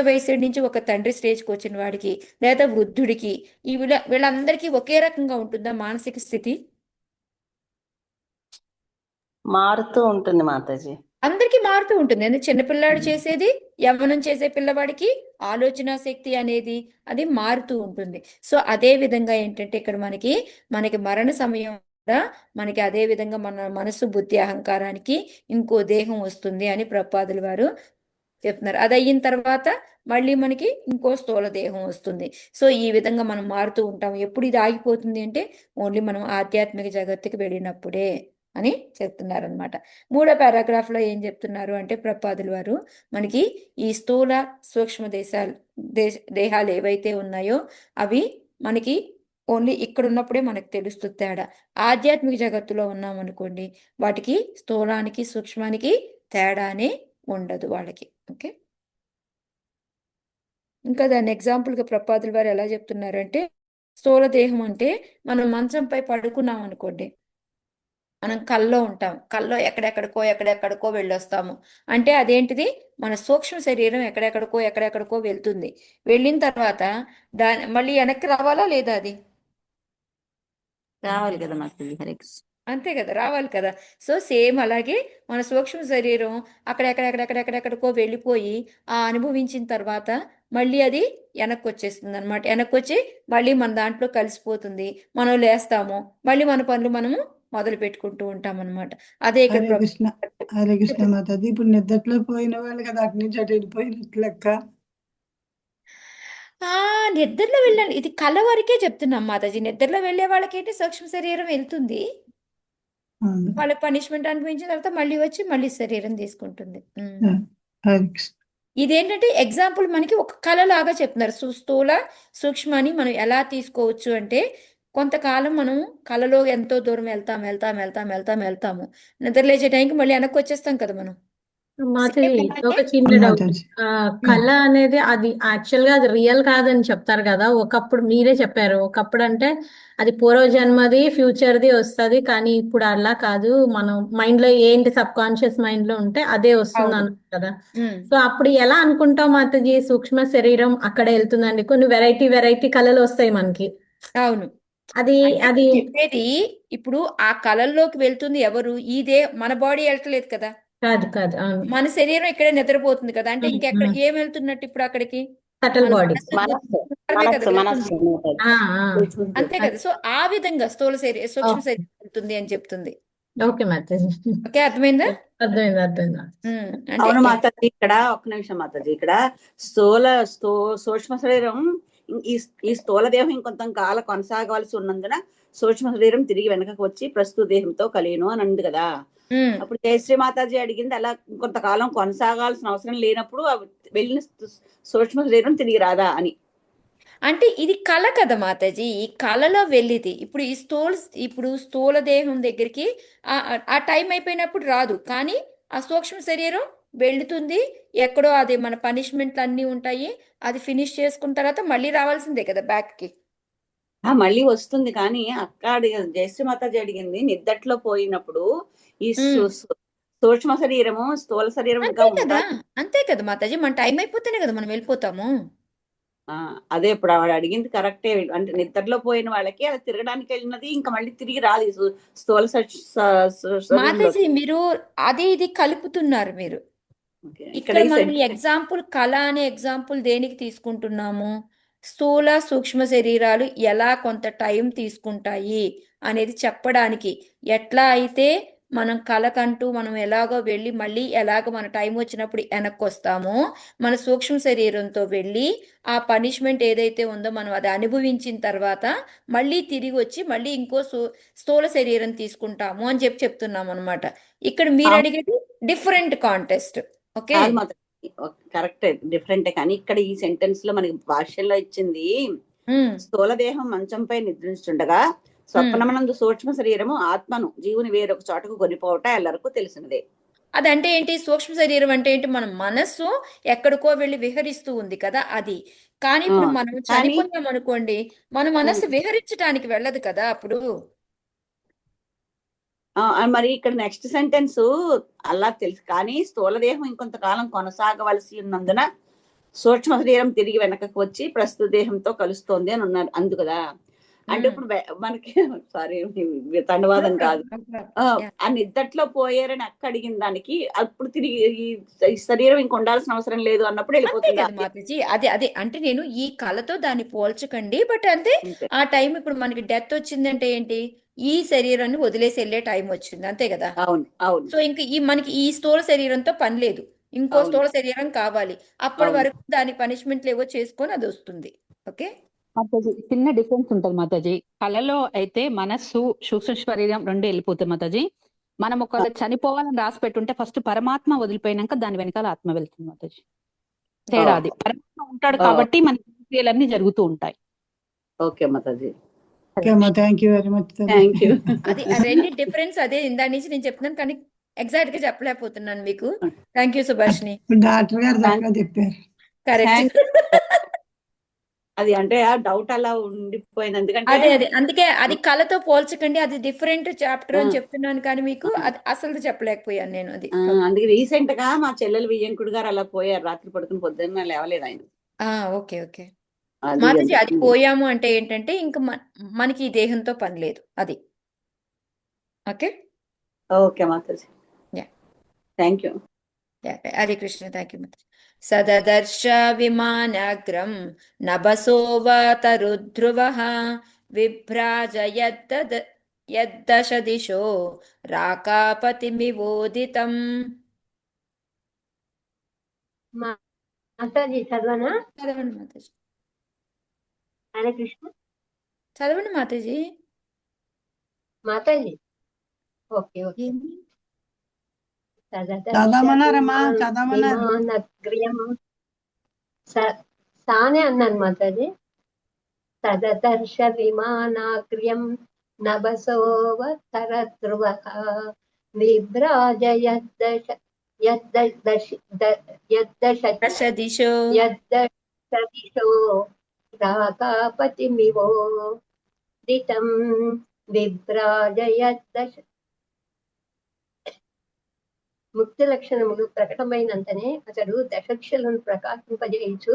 వయసుడి నుంచి ఒక తండ్రి స్టేజ్కి వచ్చిన వాడికి లేదా వృద్ధుడికి, ఈ వీళ్ళందరికీ ఒకే రకంగా ఉంటుందా మానసిక స్థితి? మారుతూ ఉంటుంది మాతాజీ. అందరికీ మారుతూ ఉంటుంది. ఎందుకంటే చిన్నపిల్లాడు చేసేది యవ్వనం చేసే పిల్లవాడికి ఆలోచన శక్తి అనేది అది మారుతూ ఉంటుంది. సో అదే విధంగా ఏంటంటే ఇక్కడ మనకి మరణ సమయం కూడా మనకి అదే విధంగా మన మనసు బుద్ధి అహంకారానికి ఇంకో దేహం వస్తుంది అని ప్రపాదుల వారు చెప్తున్నారు. అది అయిన తర్వాత మళ్ళీ మనకి ఇంకో స్థూల దేహం వస్తుంది. సో ఈ విధంగా మనం మారుతూ ఉంటాం. ఎప్పుడు ఇది ఆగిపోతుంది అంటే ఓన్లీ మనం ఆధ్యాత్మిక జగత్తుకి వెళ్ళినప్పుడే అని చెప్తున్నారనమాట. 3వ పారాగ్రాఫ్లో ఏం చెప్తున్నారు అంటే ప్రపాదుల వారు మనకి ఈ స్థూల సూక్ష్మ దేహాలు ఏవైతే ఉన్నాయో అవి మనకి ఓన్లీ ఇక్కడ ఉన్నప్పుడే మనకు తెలుస్తుంది తేడా. ఆధ్యాత్మిక జగత్తులో ఉన్నాం అనుకోండి, వాటికి స్థూలానికి సూక్ష్మానికి తేడానే ఉండదు వాళ్ళకి. ఓకే. ఇంకా దాన్ని ఎగ్జాంపుల్గా ప్రపాదుల వారు ఎలా చెప్తున్నారంటే స్థూల దేహం అంటే మనం మంచంపై పడుకున్నాం అనుకోండి, మనం కల్లో ఉంటాం, కల్లో ఎక్కడెక్కడికో వెళ్ళొస్తాము. అంటే అదేంటిది మన సూక్ష్మ శరీరం ఎక్కడెక్కడికో వెళ్తుంది. వెళ్ళిన తర్వాత మళ్ళీ వెనక్కి రావాలా లేదా? అది రావాలి కదా మాతాజీ. హరే కృష్ణ. అంతే కదా, రావాలి కదా. సో సేమ్ అలాగే మన సూక్ష్మ శరీరం అక్కడెక్కడెక్కడెక్కడెక్కడికో వెళ్ళిపోయి ఆ అనుభవించిన తర్వాత మళ్ళీ అది వెనక్కి వచ్చేస్తుంది అనమాట. వెనక్కి వచ్చి మళ్ళీ మన దాంట్లో కలిసిపోతుంది. మనం లేస్తాము, మళ్ళీ మన పనులు మనము మొదలు పెట్టుకుంటూ ఉంటాం అనమాట. అదే ఇక్కడ హరే కృష్ణ హరే కృష్ణ మాతాజీ. ఇప్పుడు నిద్రలో పోయిన వాళ్ళు కదా అటు నుంచి అటు వెళ్ళిపోయినట్లు లెక్క. ఆ నిద్రలో వెళ్ళాను, ఇది కళ వరకే చెప్తున్నాం మాతాజీ. నిద్రలో వెళ్ళే వాళ్ళకేంటి సూక్ష్మ శరీరం వెళ్తుంది, అవును. వాళ్ళకి పనిష్మెంట్ అనిపించిన తర్వాత మళ్ళీ వచ్చి మళ్ళీ శరీరం తీసుకుంటుంది. హరే కృష్ణ. ఇదేంటంటే ఎగ్జాంపుల్ మనకి ఒక కళ లాగా చెప్తున్నారు. స్థూల సూక్ష్మాన్ని మనం ఎలా తీసుకోవచ్చు అంటే, కొంతకాలం మనం కళలో ఎంతో దూరం వెళ్తాము. నిద్ర లేచే టైంకి మళ్ళీ వెనక్కి వచ్చేస్తాం కదా మనం. మాధవి, సేమ్ ఒక అలాగే చిన్న డౌట్. మాతాజీ. కళ అనేది అది యాక్చువల్ గా అది రియల్ కాదని చెప్తారు కదా. ఒకప్పుడు మీరే చెప్పారు, ఒకప్పుడు అంటే అది పూర్వజన్మది ఫ్యూచర్ది వస్తది, కానీ ఇప్పుడు అలా కాదు. మనం మైండ్ లో ఏంటి సబ్ కాన్షియస్ మైండ్ లో ఉంటే అదే వస్తుంది అవును. అన్నారు కదా. సో అప్పుడు ఎలా అనుకుంటాం మాతాజీ, సూక్ష్మ శరీరం అక్కడే వెళ్తుందండి. కొన్ని వెరైటీ కళలు వస్తాయి మనకి. అవును. అది అంటే అది నేను చెప్పేది ఇప్పుడు ఆ కళల్లోకి వెళ్తుంది ఎవరు? ఇదే మన బాడీ వెళ్ళట్లేదు కదా, కాదు అవును. మన శరీరం ఇక్కడే నిద్రపోతుంది కదా. అంటే ఇంకెక్కడ ఏం వెళ్తున్నట్టు ఇప్పుడు అక్కడికి? సటల్ మన బాడీ. మనస్సు మనస్సు మాత్రమే కదా మనస్సు వెళ్తుంది. మాతాజీ. అంతే కదా. సో ఆ విధంగా సూక్ష్మ శరీరం వెళ్తుంది అని చెప్తుంది. ఓకే మాతాజీ, ఓకే, అర్థమైందా? అర్థమైంది. అంటే అవును మాతాజీ. ఇక్కడ ఒక్క నిమిషం మాతాజీ. ఇక్కడ సూక్ష్మ శరీరం ఈ స్థూల దేహం ఇంకొంత కాలం కొనసాగవలసి ఉన్నందున సూక్ష్మ శరీరం తిరిగి వెనకకు వచ్చి ప్రస్తుత దేహంతో కలియను అని అంది కదా. అప్పుడు జయశ్రీ మాతాజీ అడిగింది, అలా కొంతకాలం కొనసాగాల్సిన అవసరం లేనప్పుడు వెళ్ళిన సూక్ష్మ శరీరం తిరిగి రాదా అని. అంటే ఇది కళ కదా మాతాజీ, ఈ కళలో వెళ్ళిది. ఇప్పుడు స్థూల దేహం దగ్గరికి ఆ టైం అయిపోయినప్పుడు రాదు, కానీ ఆ సూక్ష్మ శరీరం వెళుతుంది. ఎక్కడో అది మన పనిష్మెంట్లు అన్నీ ఉంటాయి, అది ఫినిష్ చేసుకున్న తర్వాత మళ్ళీ రావాల్సిందే కదా బ్యాక్కి. మళ్ళీ వస్తుంది. కానీ జయశ్రీ మాతాజీ అడిగింది, నిద్దట్లో పోయినప్పుడు ఈ సూక్ష్మ శరీరము స్థూల శరీరం ఇంకా అంతే కదా మాతాజీ, మన టైం అయిపోతేనే కదా మనం వెళ్ళిపోతాము. అదే ఇప్పుడు ఆవిడ అడిగింది కరెక్టే. అంటే నిద్రలో పోయిన వాళ్ళకి అది తిరగడానికి వెళ్ళినది ఇంకా మళ్ళీ తిరిగి రాదు ఈ స్థూల మాతాజీ మీరు అది ఇది కలుపుతున్నారు మీరు. ఇక్కడ మనం ఎగ్జాంపుల్ కళ అనే ఎగ్జాంపుల్ దేనికి తీసుకుంటున్నాము? స్థూల సూక్ష్మ శరీరాలు ఎలా కొంత టైం తీసుకుంటాయి అనేది చెప్పడానికి. ఎట్లా అయితే మనం కళకంటూ మనం ఎలాగో వెళ్ళి మళ్ళీ ఎలాగ మన టైం వచ్చినప్పుడు వెనక్కి వస్తామో, మన సూక్ష్మ శరీరంతో వెళ్ళి ఆ పనిష్మెంట్ ఏదైతే ఉందో మనం అది అనుభవించిన తర్వాత మళ్ళీ తిరిగి వచ్చి మళ్ళీ ఇంకో స్థూల శరీరం తీసుకుంటాము అని చెప్తున్నాం అనమాట. ఇక్కడ మీరు అడిగేది డిఫరెంట్ కాంటెస్ట్. ఓకే, కరెక్ట్, డిఫరెంటే. కానీ ఇక్కడ ఈ సెంటెన్స్ లో మనకి భాష్యంలో ఇచ్చింది, స్థూల దేహం మంచంపై నిద్రించుండగా స్వప్నమనందు సూక్ష్మ శరీరము ఆత్మను జీవుని వేరొక చోటకు కొనిపోవట ఎల్లరకు తెలిసినదే. అదంటే ఏంటి? సూక్ష్మ శరీరం అంటే ఏంటి? మన మనస్సు ఎక్కడికో వెళ్ళి విహరిస్తూ ఉంది కదా అది. కానీ ఇప్పుడు మనం చనిపోయాం అనుకోండి, మన మనస్సు విహరించడానికి వెళ్ళదు కదా అప్పుడు. మరి ఇక్కడ నెక్స్ట్ సెంటెన్స్ అలా తెలుసు, కానీ స్థూల దేహం ఇంకొంతకాలం కొనసాగవలసి ఉన్నందున సూక్ష్మ శరీరం తిరిగి వెనకకు వచ్చి ప్రస్తుత దేహంతో కలుస్తోంది అని ఉన్నారు అందు కదా. అంటే ఇప్పుడు మనకి సారీ తండవాదం కాదు, ఆ నిద్దట్లో పోయారని అక్క అడిగిన దానికి అప్పుడు తిరిగి ఈ శరీరం ఇంక ఉండాల్సిన అవసరం లేదు అన్నప్పుడు వెళ్ళిపోతుంది మాతాజీ. అదే అంటే నేను ఈ కళతో దాన్ని పోల్చకండి, బట్ అంతే ఆ టైం ఇప్పుడు మనకి డెత్ వచ్చిందంటే ఏంటి? ఈ శరీరాన్ని వదిలేసి వెళ్ళే టైం వచ్చింది, అంతే కదా. అవును. సో ఇంక మనకి ఈ స్థూల శరీరంతో పని లేదు, ఇంకో స్థూల శరీరం కావాలి. అప్పటి వరకు దాని పనిష్మెంట్లు ఏవో చేసుకొని అది వస్తుంది. ఓకే, మాతాజీ చిన్న డిఫరెన్స్ ఉంటుంది మాతాజీ. కళలో అయితే మనస్సు సూక్ష్మ శరీరం రెండు వెళ్ళిపోతాయి మాతాజీ. మనం ఒకవేళ చనిపోవాలని రాసి పెట్టుంటే ఫస్ట్ పరమాత్మ వదిలిపోయినాక దాని వెనకాల ఆత్మ వెళ్తుంది మాతాజీ. తేడా అది. పరమాత్మ ఉంటాడు కాబట్టి మన క్రియలన్నీ జరుగుతూ ఉంటాయి. Okay Mataji, thank you very much. Thank you. అది రెండు డిఫరెన్స్ అదే ఇందాక నుంచి నేను చెప్తున్నాను, కానీ ఎగ్జాక్ట్ గా చెప్పలేకపోతున్నాను మీకు. Thank you Subhashini. డాక్టర్ గారు చక్కగా చెప్పారు. కరెక్ట్. అది అంటే ఆ డౌట్ అలా ఉండిపోయింది. ఎందుకంటే అదే అందుకే అది కళతో పోల్చకండి, అది డిఫరెంట్ చాప్టర్ అని చెప్తున్నాను, కానీ మీకు అది అసలు చెప్పలేకపోయాను నేను. అది అందుకే రీసెంట్ గా మా చెల్లెలు వియ్యంకుడు గారు అలా పోయారు, రాత్రి పడుకుని పొద్దున్న లేవలేదు ఆయన. ఓకే మాతాజీ, అది పోయాము అంటే ఏంటంటే ఇంకా మనకి ఈ దేహంతో పని లేదు అది. Okay. Okay Mataji, yeah thank you. Hare Krishna. Thank you Mataji. సదదర్శ విమానాగ్రం నభసోవాతరుధ్రువః యద్దశ దిశో రాకాపతిమివోదితం. మాతాజీ చదవనా? చదవండి మాతాజీ. హరే కృష్ణ. చదవండి మాతాజీ. Mataji okay okay. ఏమి? సదదర్శ చదవమన్నారమ్మా, చదవమన్నారు. విమానగ్ర్యం సానే అన్నాను మాతాజీ. సదదర్శ విమానాగ్ర్యం నభసోవతరధ్రువః విభ్రాజయద్దశ దశ దిశో యద్దశదిశో రాకాపతిమివోదితం విభ్రాజయద్దశ. ముక్తి లక్షణములు ప్రకటమైనంతనే అతడు దశక్షలను ప్రకాశింపజేయుచు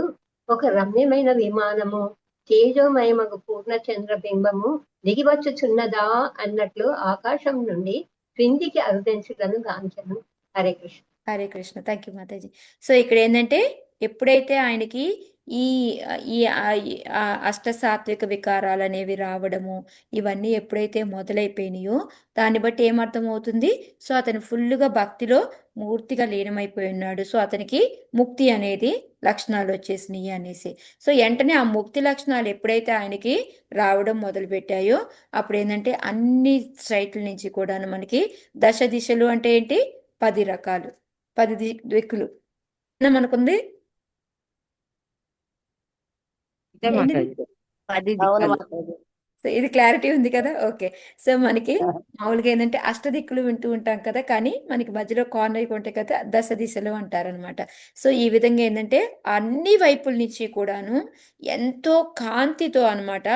ఒక రమ్యమైన విమానము తేజోమయమగు పూర్ణ చంద్రబింబము దిగివచ్చుచున్నదా అన్నట్లు ఆకాశం నుండి క్రిందికి అరుదించుటను గాంచెను. Hare Krishna. Hare Krishna. Thank you Mataji. So ఇక్కడ ఏంటంటే ఎప్పుడైతే ఆయనకి ఈ ఈ అష్ట సాత్విక వికారాలు అనేవి రావడము ఇవన్నీ ఎప్పుడైతే మొదలైపోయినాయో దాన్ని బట్టి ఏమర్థం అవుతుంది? సో అతను ఫుల్గా భక్తిలో పూర్తిగా లీనమైపోయి ఉన్నాడు. సో అతనికి ముక్తి అనేది లక్షణాలు వచ్చేసినాయి అనేసి. సో వెంటనే ఆ ముక్తి లక్షణాలు ఎప్పుడైతే ఆయనకి రావడం మొదలుపెట్టాయో అప్పుడు ఏంటంటే అన్ని సైట్ల నుంచి కూడాను మనకి దశ దిశలు అంటే ఏంటి? 10 రకాలు, 10 దిక్కులు మనకుంది. ఏంటిది? 10 అవును దిక్కులు. మాతాజీ. సో ఇది క్లారిటీ ఉంది కదా? ఓకే. సో మనకి మామూలుగా ఏంటంటే అష్టదిక్కులు వింటూ ఉంటాం కదా, కానీ మనకి మధ్యలో కార్నర్ ఉంటాయి కదా, దశ దిశలు అంటారనమాట. సో ఈ విధంగా ఏంటంటే అన్ని వైపుల నుంచి కూడాను ఎంతో కాంతితో అన్నమాట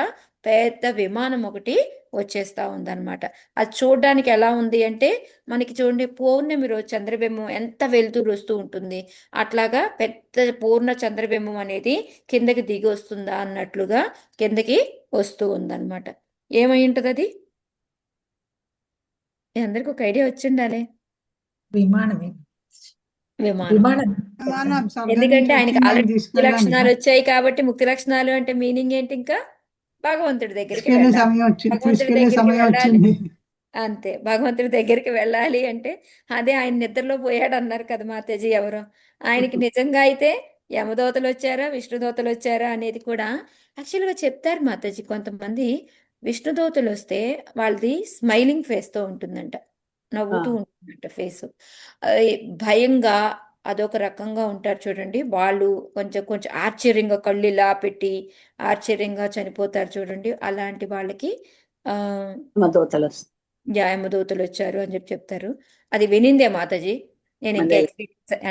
పెద్ద విమానం ఒకటి వచ్చేస్తా ఉందన్నమాట. అది చూడడానికి ఎలా ఉంది అంటే మనకి చూడండి పౌర్ణమి రోజు చంద్రబింబం ఎంత వెలుతురు వస్తూ ఉంటుంది, అట్లాగా పెద్ద పూర్ణ చంద్రబింబం అనేది కిందకి దిగి వస్తుందా అన్నట్లుగా కిందకి వస్తూ ఉందన్నమాట. ఏమై ఉంటుంది అది? మీ అందరికి ఒక ఐడియా వచ్చిండాలి. విమానమే. విమానం. విమానం విమానం స్వర్గం ఎందుకంటే నుంచి ఆయనకి వచ్చిందని ఆల్రెడీ ముక్తి తీసుకెళ్ళడానికి లక్షణాలు వచ్చాయి కాబట్టి ముక్తి లక్షణాలు అంటే మీనింగ్ ఏంటి? ఇంకా భగవంతుడి దగ్గరికి తీసుకెళ్లే వెళ్ళాలి. సమయం వచ్చింది, భగవంతుడి తీసుకెళ్లే దగ్గరికి సమయం వెళ్ళాలి వచ్చింది. అంతే. భగవంతుడి దగ్గరికి వెళ్ళాలి అంటే అదే ఆయన నిద్రలో పోయాడు అన్నారు కదా మాతాజీ ఎవరో. ఆయనకి నిజంగా అయితే యమదూతలు వచ్చారా విష్ణుదూతలు వచ్చారా అనేది కూడా యాక్చువల్గా చెప్తారు మాతాజీ. కొంతమంది విష్ణుదూతలు వస్తే వాళ్ళది స్మైలింగ్ ఫేస్తో ఉంటుందంట, నవ్వుతూ ఉంటుందంట ఫేస్. భయంగా అదొక రకంగా ఉంటారు చూడండి, వాళ్ళు కొంచెం కొంచెం ఆశ్చర్యంగా కళ్ళు ఇలా పెట్టి ఆశ్చర్యంగా చనిపోతారు చూడండి, అలాంటి వాళ్ళకి ఆ యమదూతలు వస్తారు. యమదూతలు వచ్చారు అని చెప్పి చెప్తారు. అది వినిందే మాతాజీ. నేను ఇంకా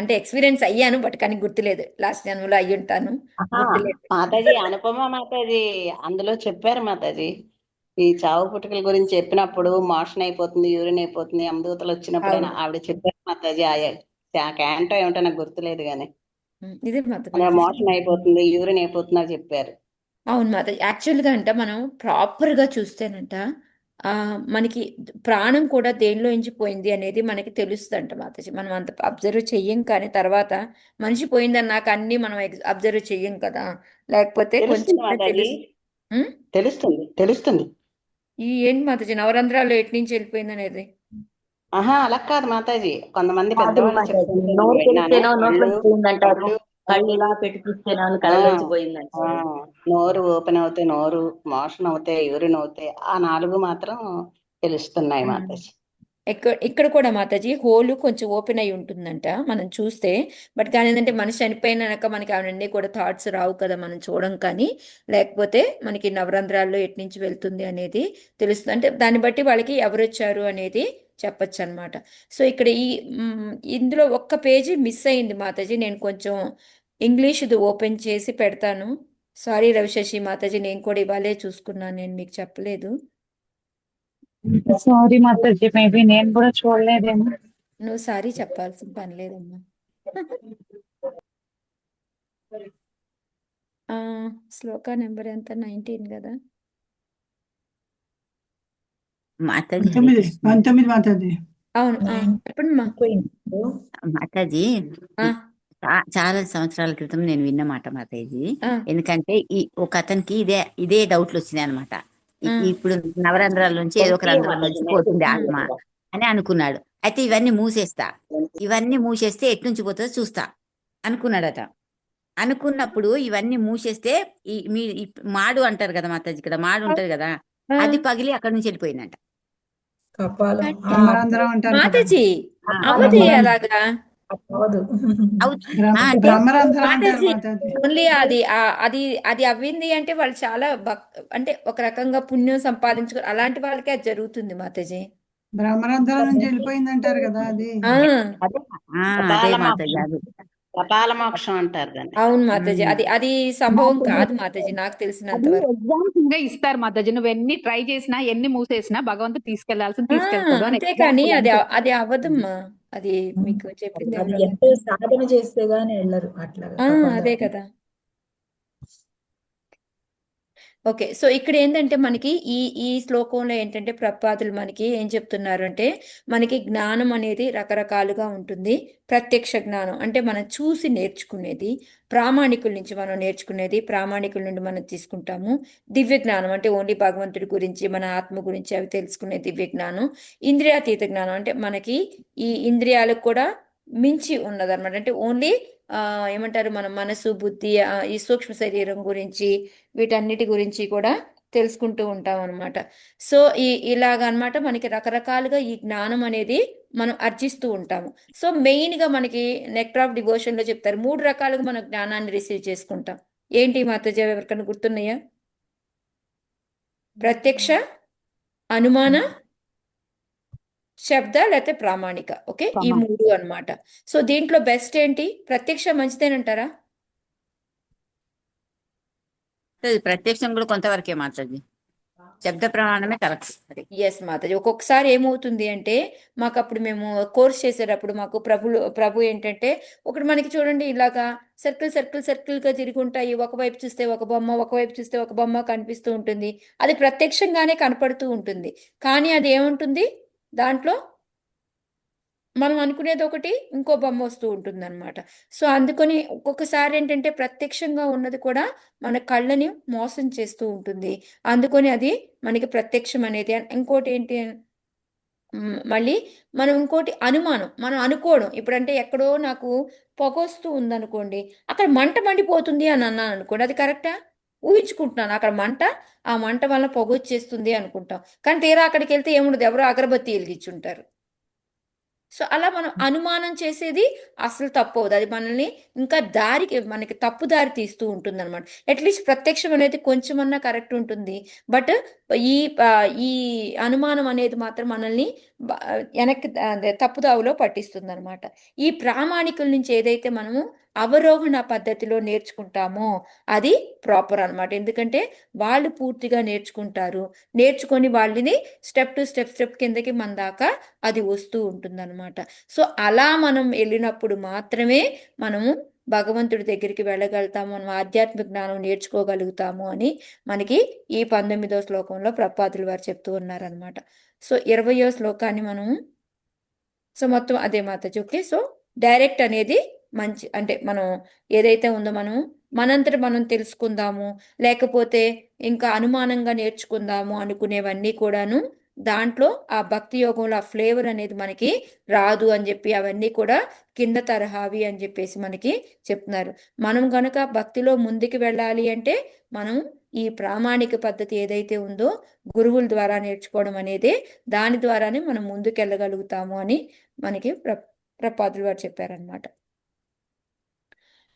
అదే. ఎక్స్పీరియన్స్ అయ్యాను, బట్ కానీ గుర్తులేదు. లాస్ట్ జన్మలో అయ్యి ఉంటాను, ఆహా, గుర్తులేదు. మాతాజీ అనుపమ మాతాజీ అందులో చెప్పారు మాతాజీ. ఈ చావు పుట్టుకల గురించి చెప్పినప్పుడు మోషన్ అయిపోతుంది, యూరిన్ అయిపోతుంది, యమదూతలు వచ్చినప్పుడు అవును. ఆవిడ చెప్పారు మాతాజీ. ఆ క్యాంటో ఏమిటో నాకు గుర్తులేదు కానీ ఇదే మాతాజీ. మోషన్ అయిపోతుంది, యూరిన్ అయిపోతుంది అని చెప్పారు. అవును మాతాజీ. యాక్చువల్గా అంట మనం ప్రాపర్గా చూస్తేనంట మనకి ప్రాణం కూడా దేనిలో నుంచి పోయింది అనేది మనకి తెలుస్తుందంట మాతాజీ. మనం అంత అబ్జర్వ్ చెయ్యం, కానీ తర్వాత మనిషి పోయిందని నాకు అన్నీ మనం అబ్జర్వ్ చెయ్యం కదా, లేకపోతే కొంచెం తెలుస్తుంది మాతాజీ, తెలుస్తుంది. ఈ ఏంటి మాతాజీ నవరంధ్రాలు ఎటు నుంచి వెళ్ళిపోయింది అనేది? ఆహా, అలా కాదు మాతాజీ. కొంతమంది కాదు పెద్దవాళ్ళు మాతాజీ, చెప్తుంటే నేను నోరు విన్నాను. తెరిస్తేనో నోట్లోకి కళ్ళు పోయిందంటారు, కళ్ళు కళ్ళు ఇలా పెట్టి చూస్తేనో కళ్ళలోంచి పోయిందంటారు. నోరు ఓపెన్ అవుతే నోరు, మోషన్ అవుతే, యూరిన్ అవుతే, ఆ 4 మాత్రం తెలుస్తున్నాయి మాతాజీ. ఇక్కడ కూడా మాతాజీ హోలు కొంచెం ఓపెన్ అయి ఉంటుందంట మనం చూస్తే. బట్ కానీ ఏంటంటే మనిషి చనిపోయినాక మనకి అవన్నీ కూడా థాట్స్ రావు కదా, మనం చూడం. కానీ లేకపోతే మనకి నవరంధ్రాల్లో ఎటు నుంచి వెళ్తుంది అనేది తెలుస్తుంది. అంటే దాన్ని బట్టి వాళ్ళకి ఎవరు వచ్చారు అనేది చెప్పచ్చు అనమాట. సో ఇక్కడ ఇందులో ఒక్క పేజీ మిస్ అయింది మాతాజీ. నేను కొంచెం ఇంగ్లీష్ది ఓపెన్ చేసి పెడతాను. సారీ రవిశశి మాతాజీ, నేను కూడా ఇవాళే చూసుకున్నాను, నేను మీకు చెప్పలేదు. సారీ మాతాజీ, మేబీ నేను కూడా చూడలేదేమో. నువ్వు సారీ చెప్పాల్సిన పని లేదమ్మా. శ్లోక నెంబర్ ఎంత? 19 కదా. మాతాజీ హరే 19 కృష్ణ 19 మాతాజీ. అవును. నైన్ చెప్పండి అయిపోయింది. మాతాజీ ఆ, చాలా సంవత్సరాల క్రితం నేను విన్న మాట మాతాజీ. ఆ, ఎందుకంటే ఒక అతనికి ఇదే డౌట్లు వచ్చినాయి అనమాట. ఆ, ఇప్పుడు నవరంధ్రాల నుంచి ఏదో ఒక రంధ్రం నుంచి పోతుంది ఆత్మ అని అనుకున్నాడు. అయితే ఇవన్నీ మూసేస్తే ఎటు నుంచి పోతుందో చూస్తా అనుకున్నాడట. అనుకున్నప్పుడు ఇవన్నీ మూసేస్తే ఈ మాడు అంటారు కదా మాతాజీ, ఇక్కడ మాడు ఉంటది కదా, ఆ. అది పగిలి అక్కడ నుంచి వెళ్ళిపోయిందంట. కపాలం అంటే బ్రహ్మరంధ్రం అంటారు కదా. మాతాజీ ఆ, అవది బ్రహ్మరంధ్రం అలాగా అవదు. అంటే బ్రహ్మరంధ్రం అంటారు మాతాజీ మాతాజీ. ఓన్లీ అది అది అవ్వింది అంటే వాళ్ళు చాలా అంటే ఒక రకంగా పుణ్యం సంపాదించుకో అలాంటి వాళ్ళకే అది జరుగుతుంది మాతాజీ. బ్రహ్మరంధ్రం నుంచి వెళ్ళిపోయింది అంటారు కదా అది. ఆ, అదే మాతాజీ అది. కపాల మోక్షం అంటారు దాన్ని. అవును మాతాజీ. ఉమ్. అది సంభవం కాదు మాతాజీ నాకు తెలిసినంత అది వరకు. ఎగ్జాంపుల్ గా ఇస్తారు మాతాజీ. నువ్వు ఎన్ని ట్రై చేసినా ఎన్ని మూసేసినా భగవంతుడు తీసుకెళ్లాల్సింది ఆ, తీసుకెళ్తాడు అని అంతేకాని ఎగ్జాంపుల్ అది అంతే. అది అవ్వదమ్మా. అది మీకు చెప్పింది అది ఎవరో. ఎంతో సాధన చేస్తే గాని వెళ్ళరు అట్లాగా కపాలం. అదే కదా. ఓకే. సో ఇక్కడ ఏంటంటే మనకి ఈ ఈ శ్లోకంలో ఏంటంటే ప్రపాదులు మనకి ఏం చెప్తున్నారు అంటే మనకి జ్ఞానం అనేది రకరకాలుగా ఉంటుంది. ప్రత్యక్ష జ్ఞానం అంటే మనం చూసి నేర్చుకునేది, ప్రామాణికుల నుంచి మనం నేర్చుకునేది, ప్రామాణికుల నుండి మనం తీసుకుంటాము. దివ్య జ్ఞానం అంటే ఓన్లీ భగవంతుడి గురించి మన ఆత్మ గురించి అవి తెలుసుకునే దివ్య జ్ఞానం. ఇంద్రియాతీత జ్ఞానం అంటే మనకి ఈ ఇంద్రియాలకు కూడా మించి ఉన్నదన్నమాట. అంటే ఓన్లీ ఏమంటారు మన మనసు బుద్ధి ఈ సూక్ష్మ శరీరం గురించి వీటన్నిటి గురించి కూడా తెలుసుకుంటూ ఉంటాం అనమాట. సో ఇలాగ అనమాట మనకి రకరకాలుగా ఈ జ్ఞానం అనేది మనం అర్జిస్తూ ఉంటాము. సో మెయిన్గా మనకి నెక్టర్ ఆఫ్ డివోషన్లో చెప్తారు 3 రకాలుగా మనం జ్ఞానాన్ని రిసీవ్ చేసుకుంటాం. ఏంటి మాతాజీ ఎవరికైనా గుర్తున్నాయా? ప్రత్యక్ష, అనుమాన, శబ్ద లేకపోతే ప్రామాణిక. ఓకే, ఈ 3 అన్నమాట. సో దీంట్లో బెస్ట్ ఏంటి? ప్రత్యక్ష మంచిదేనంటారా? ప్రత్యక్షం కూడా కొంతవరకే మాతాజీ. శబ్ద ప్రమాణమే కరెక్ట్. ఎస్ మాతాజీ. ఒక్కొక్కసారి ఏమవుతుంది అంటే మాకు అప్పుడు మేము కోర్స్ చేసేటప్పుడు మాకు ప్రభు ఏంటంటే ఒకటి మనకి చూడండి ఇలాగా సర్కిల్గా తిరిగి ఉంటాయి. ఒకవైపు చూస్తే ఒక బొమ్మ, ఒకవైపు చూస్తే ఒక బొమ్మ కనిపిస్తూ ఉంటుంది. అది ప్రత్యక్షంగానే కనపడుతూ ఉంటుంది. కానీ అది ఏముంటుంది దాంట్లో మనం అనుకునేది ఒకటి, ఇంకో బొమ్మ వస్తూ ఉంటుంది అనమాట. సో అందుకని ఒక్కొక్కసారి ఏంటంటే ప్రత్యక్షంగా ఉన్నది కూడా మన కళ్ళని మోసం చేస్తూ ఉంటుంది. అందుకని అది మనకి ప్రత్యక్షం అనేది. ఇంకోటి ఏంటి మళ్ళీ మనం ఇంకోటి అనుమానం, మనం అనుకోవడం. ఇప్పుడంటే ఎక్కడో నాకు పొగొస్తూ ఉందనుకోండి, అక్కడ మంట మండిపోతుంది అని అన్నాను అనుకోండి, అది కరెక్టా? ఊహించుకుంటున్నాను అక్కడ మంట, ఆ మంట వల్ల పొగొచ్చేస్తుంది అనుకుంటాం. కానీ తీరా అక్కడికి వెళ్తే ఏముండదు, ఎవరో అగరబత్తి వెలిగించుంటారు. సో అలా మనం అనుమానం చేసేది అసలు తప్పవుదు. అది మనల్ని ఇంకా మనకి తప్పు దారి తీస్తూ ఉంటుంది అనమాట. అట్లీస్ట్ ప్రత్యక్షం అనేది కొంచెమన్నా కరెక్ట్ ఉంటుంది. బట్ ఈ ఈ అనుమానం అనేది మాత్రం మనల్ని వెనక్కి తప్పుదావులో పట్టిస్తుంది అనమాట. ఈ ప్రామాణికుల నుంచి ఏదైతే మనము అవరోహణ పద్ధతిలో నేర్చుకుంటామో అది ప్రాపర్ అనమాట. ఎందుకంటే వాళ్ళు పూర్తిగా నేర్చుకొని వాళ్ళని స్టెప్ టు స్టెప్ కిందకి మన దాకా అది వస్తూ ఉంటుందన్నమాట. సో అలా మనం వెళ్ళినప్పుడు మాత్రమే మనము భగవంతుడి దగ్గరికి వెళ్ళగలుగుతాము, మనం ఆధ్యాత్మిక జ్ఞానం నేర్చుకోగలుగుతాము అని మనకి ఈ 19వ శ్లోకంలో ప్రపాదులు వారు చెప్తూ ఉన్నారనమాట. సో 20వ శ్లోకాన్ని మనము సో మొత్తం అదే మాతాజీ. ఓకే, సో డైరెక్ట్ అనేది మంచి అంటే మనం ఏదైతే ఉందో మనం మనంతట మనం తెలుసుకుందాము, లేకపోతే ఇంకా అనుమానంగా నేర్చుకుందాము అనుకునేవన్నీ కూడాను దాంట్లో ఆ భక్తి యోగంలో ఆ ఫ్లేవర్ అనేది మనకి రాదు అని చెప్పి అవన్నీ కూడా కింద తరహావి అని చెప్పేసి మనకి చెప్తున్నారు. మనం కనుక భక్తిలో ముందుకు వెళ్ళాలి అంటే మనం ఈ ప్రామాణిక పద్ధతి ఏదైతే ఉందో గురువుల ద్వారా నేర్చుకోవడం అనేది దాని ద్వారానే మనం ముందుకెళ్ళగలుగుతాము అని మనకి ప్రపాదులు వారు చెప్పారనమాట.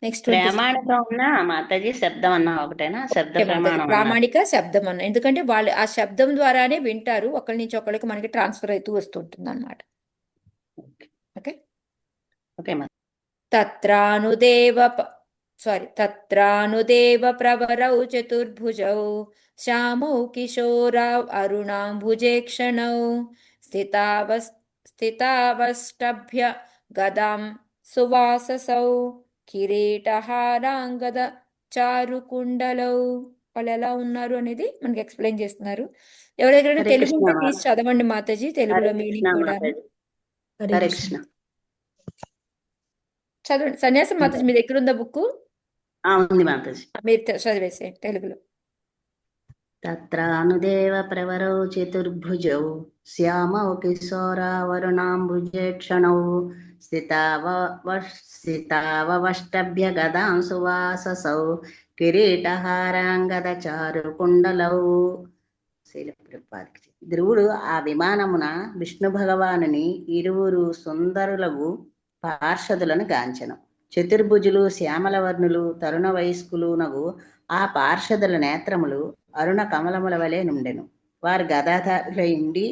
నెక్స్ట్ ప్రామాణికం ఉన్న మాతాజీ శబ్దం అన్న ఒకటేనా? శబ్ద ప్రమాణం ప్రామాణిక శబ్దం అన్న, ఎందుకంటే వాళ్ళు ఆ శబ్దం ద్వారానే వింటారు, ఒకరి నుంచి ఒకరికి మనకి ట్రాన్స్ఫర్ అవుతూ వస్తుంటుంది అనమాట. Okay okay. తత్రానుదేవ ప్రవరౌ చతుర్భుజౌ శ్యామౌ కిశోరౌ అరుణాంబుజే క్షణౌ స్థితావష్టభ్య గదాం సువాససౌ కిరీటహారాంగద చారుకుండలౌ. వాళ్ళు ఎలా ఉన్నారు అనేది మనకి ఎక్స్ప్లెయిన్ చేస్తున్నారు. ఎవరెవరైనా హరే తెలుగు కృష్ణ ఉంటే తీసి మాతాజీ. చదవండి మాతాజీ, హరే తెలుగులో కృష్ణ మీనింగ్ కూడా మాతాజీ. హరే హరే కృష్ణ. కృష్ణ. చదవండి. సన్యాసం మాతాజీ మీ దగ్గర ఉందా బుక్? ఉంది మాతాజీ. మీరు చదివేసేయండి తెలుగులో. తత్రానుదేవ ప్రవరౌ చతుర్భుజౌ శ్యామౌ కిశోరావరుణాంబుజేక్షణౌ స్థితావష్టభ్య గదాం సువాససౌ కిరీటహారాంగద చారు కుండలౌ. ధ్రువుడు ఆ విమానమున విష్ణు భగవానుని ఇరువురు సుందరులకు పార్షదులను గాంచెను. చతుర్భుజులు శ్యామలవర్ణులు తరుణ వయస్కులునగు ఆ పార్షదుల నేత్రములు అరుణ కమలముల వలె నుండెను. వారు గదాధారులైండి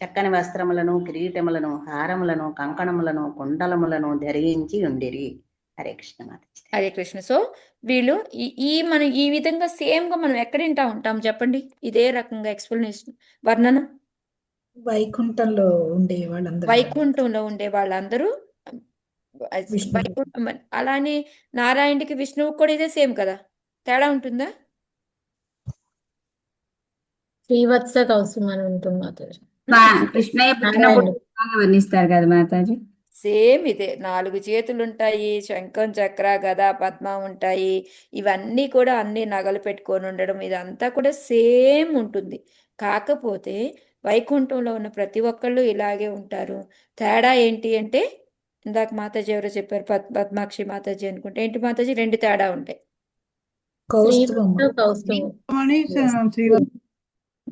చక్కని వస్త్రములను కిరీటములను హారములను కంకణములను కుండలములను ధరించి ఉండిరి. హరే కృష్ణ మాతాజీ. హరే కృష్ణ. సో వీళ్ళు మనం ఈ విధంగా సేమ్ గా మనం ఎక్కడ వింటా ఉంటాం చెప్పండి, ఇదే రకంగా ఎక్స్ప్లెనేషన్ వర్ణన. వైకుంఠంలో ఉండే వాళ్ళందరూ వైకుంఠంలో ఉండే వాళ్ళందరూ విష్ణు వైకుంఠం అలానే నారాయణుడికి విష్ణువు కూడా ఇదే సేమ్ కదా, తేడా ఉంటుందా? శ్రీవత్స కౌసుమం అని ఉంటుంది మాతాజీ. కృష్ణయ్య పుట్టినప్పుడు నారాయణుడు బాగా వర్ణిస్తారు కదా మాతాజీ. సేమ్ ఇదే, 4 చేతులు ఉంటాయి, శంఖం చక్ర గద పద్మ ఉంటాయి, ఇవన్నీ కూడా అన్ని నగలు పెట్టుకొని ఉండడం ఇదంతా కూడా సేమ్ ఉంటుంది. కాకపోతే వైకుంఠంలో ఉన్న ప్రతి ఒక్కళ్ళు ఇలాగే ఉంటారు. తేడా ఏంటి అంటే ఇందాక మాతాజీ ఎవరో చెప్పారు, పద్మాక్షి మాతాజీ అనుకుంటే, ఏంటి మాతాజీ 2 తేడా ఉంటాయి. కౌస్తుభం. శ్రీవత్స కౌస్తుభం. అని శ్రీవత్స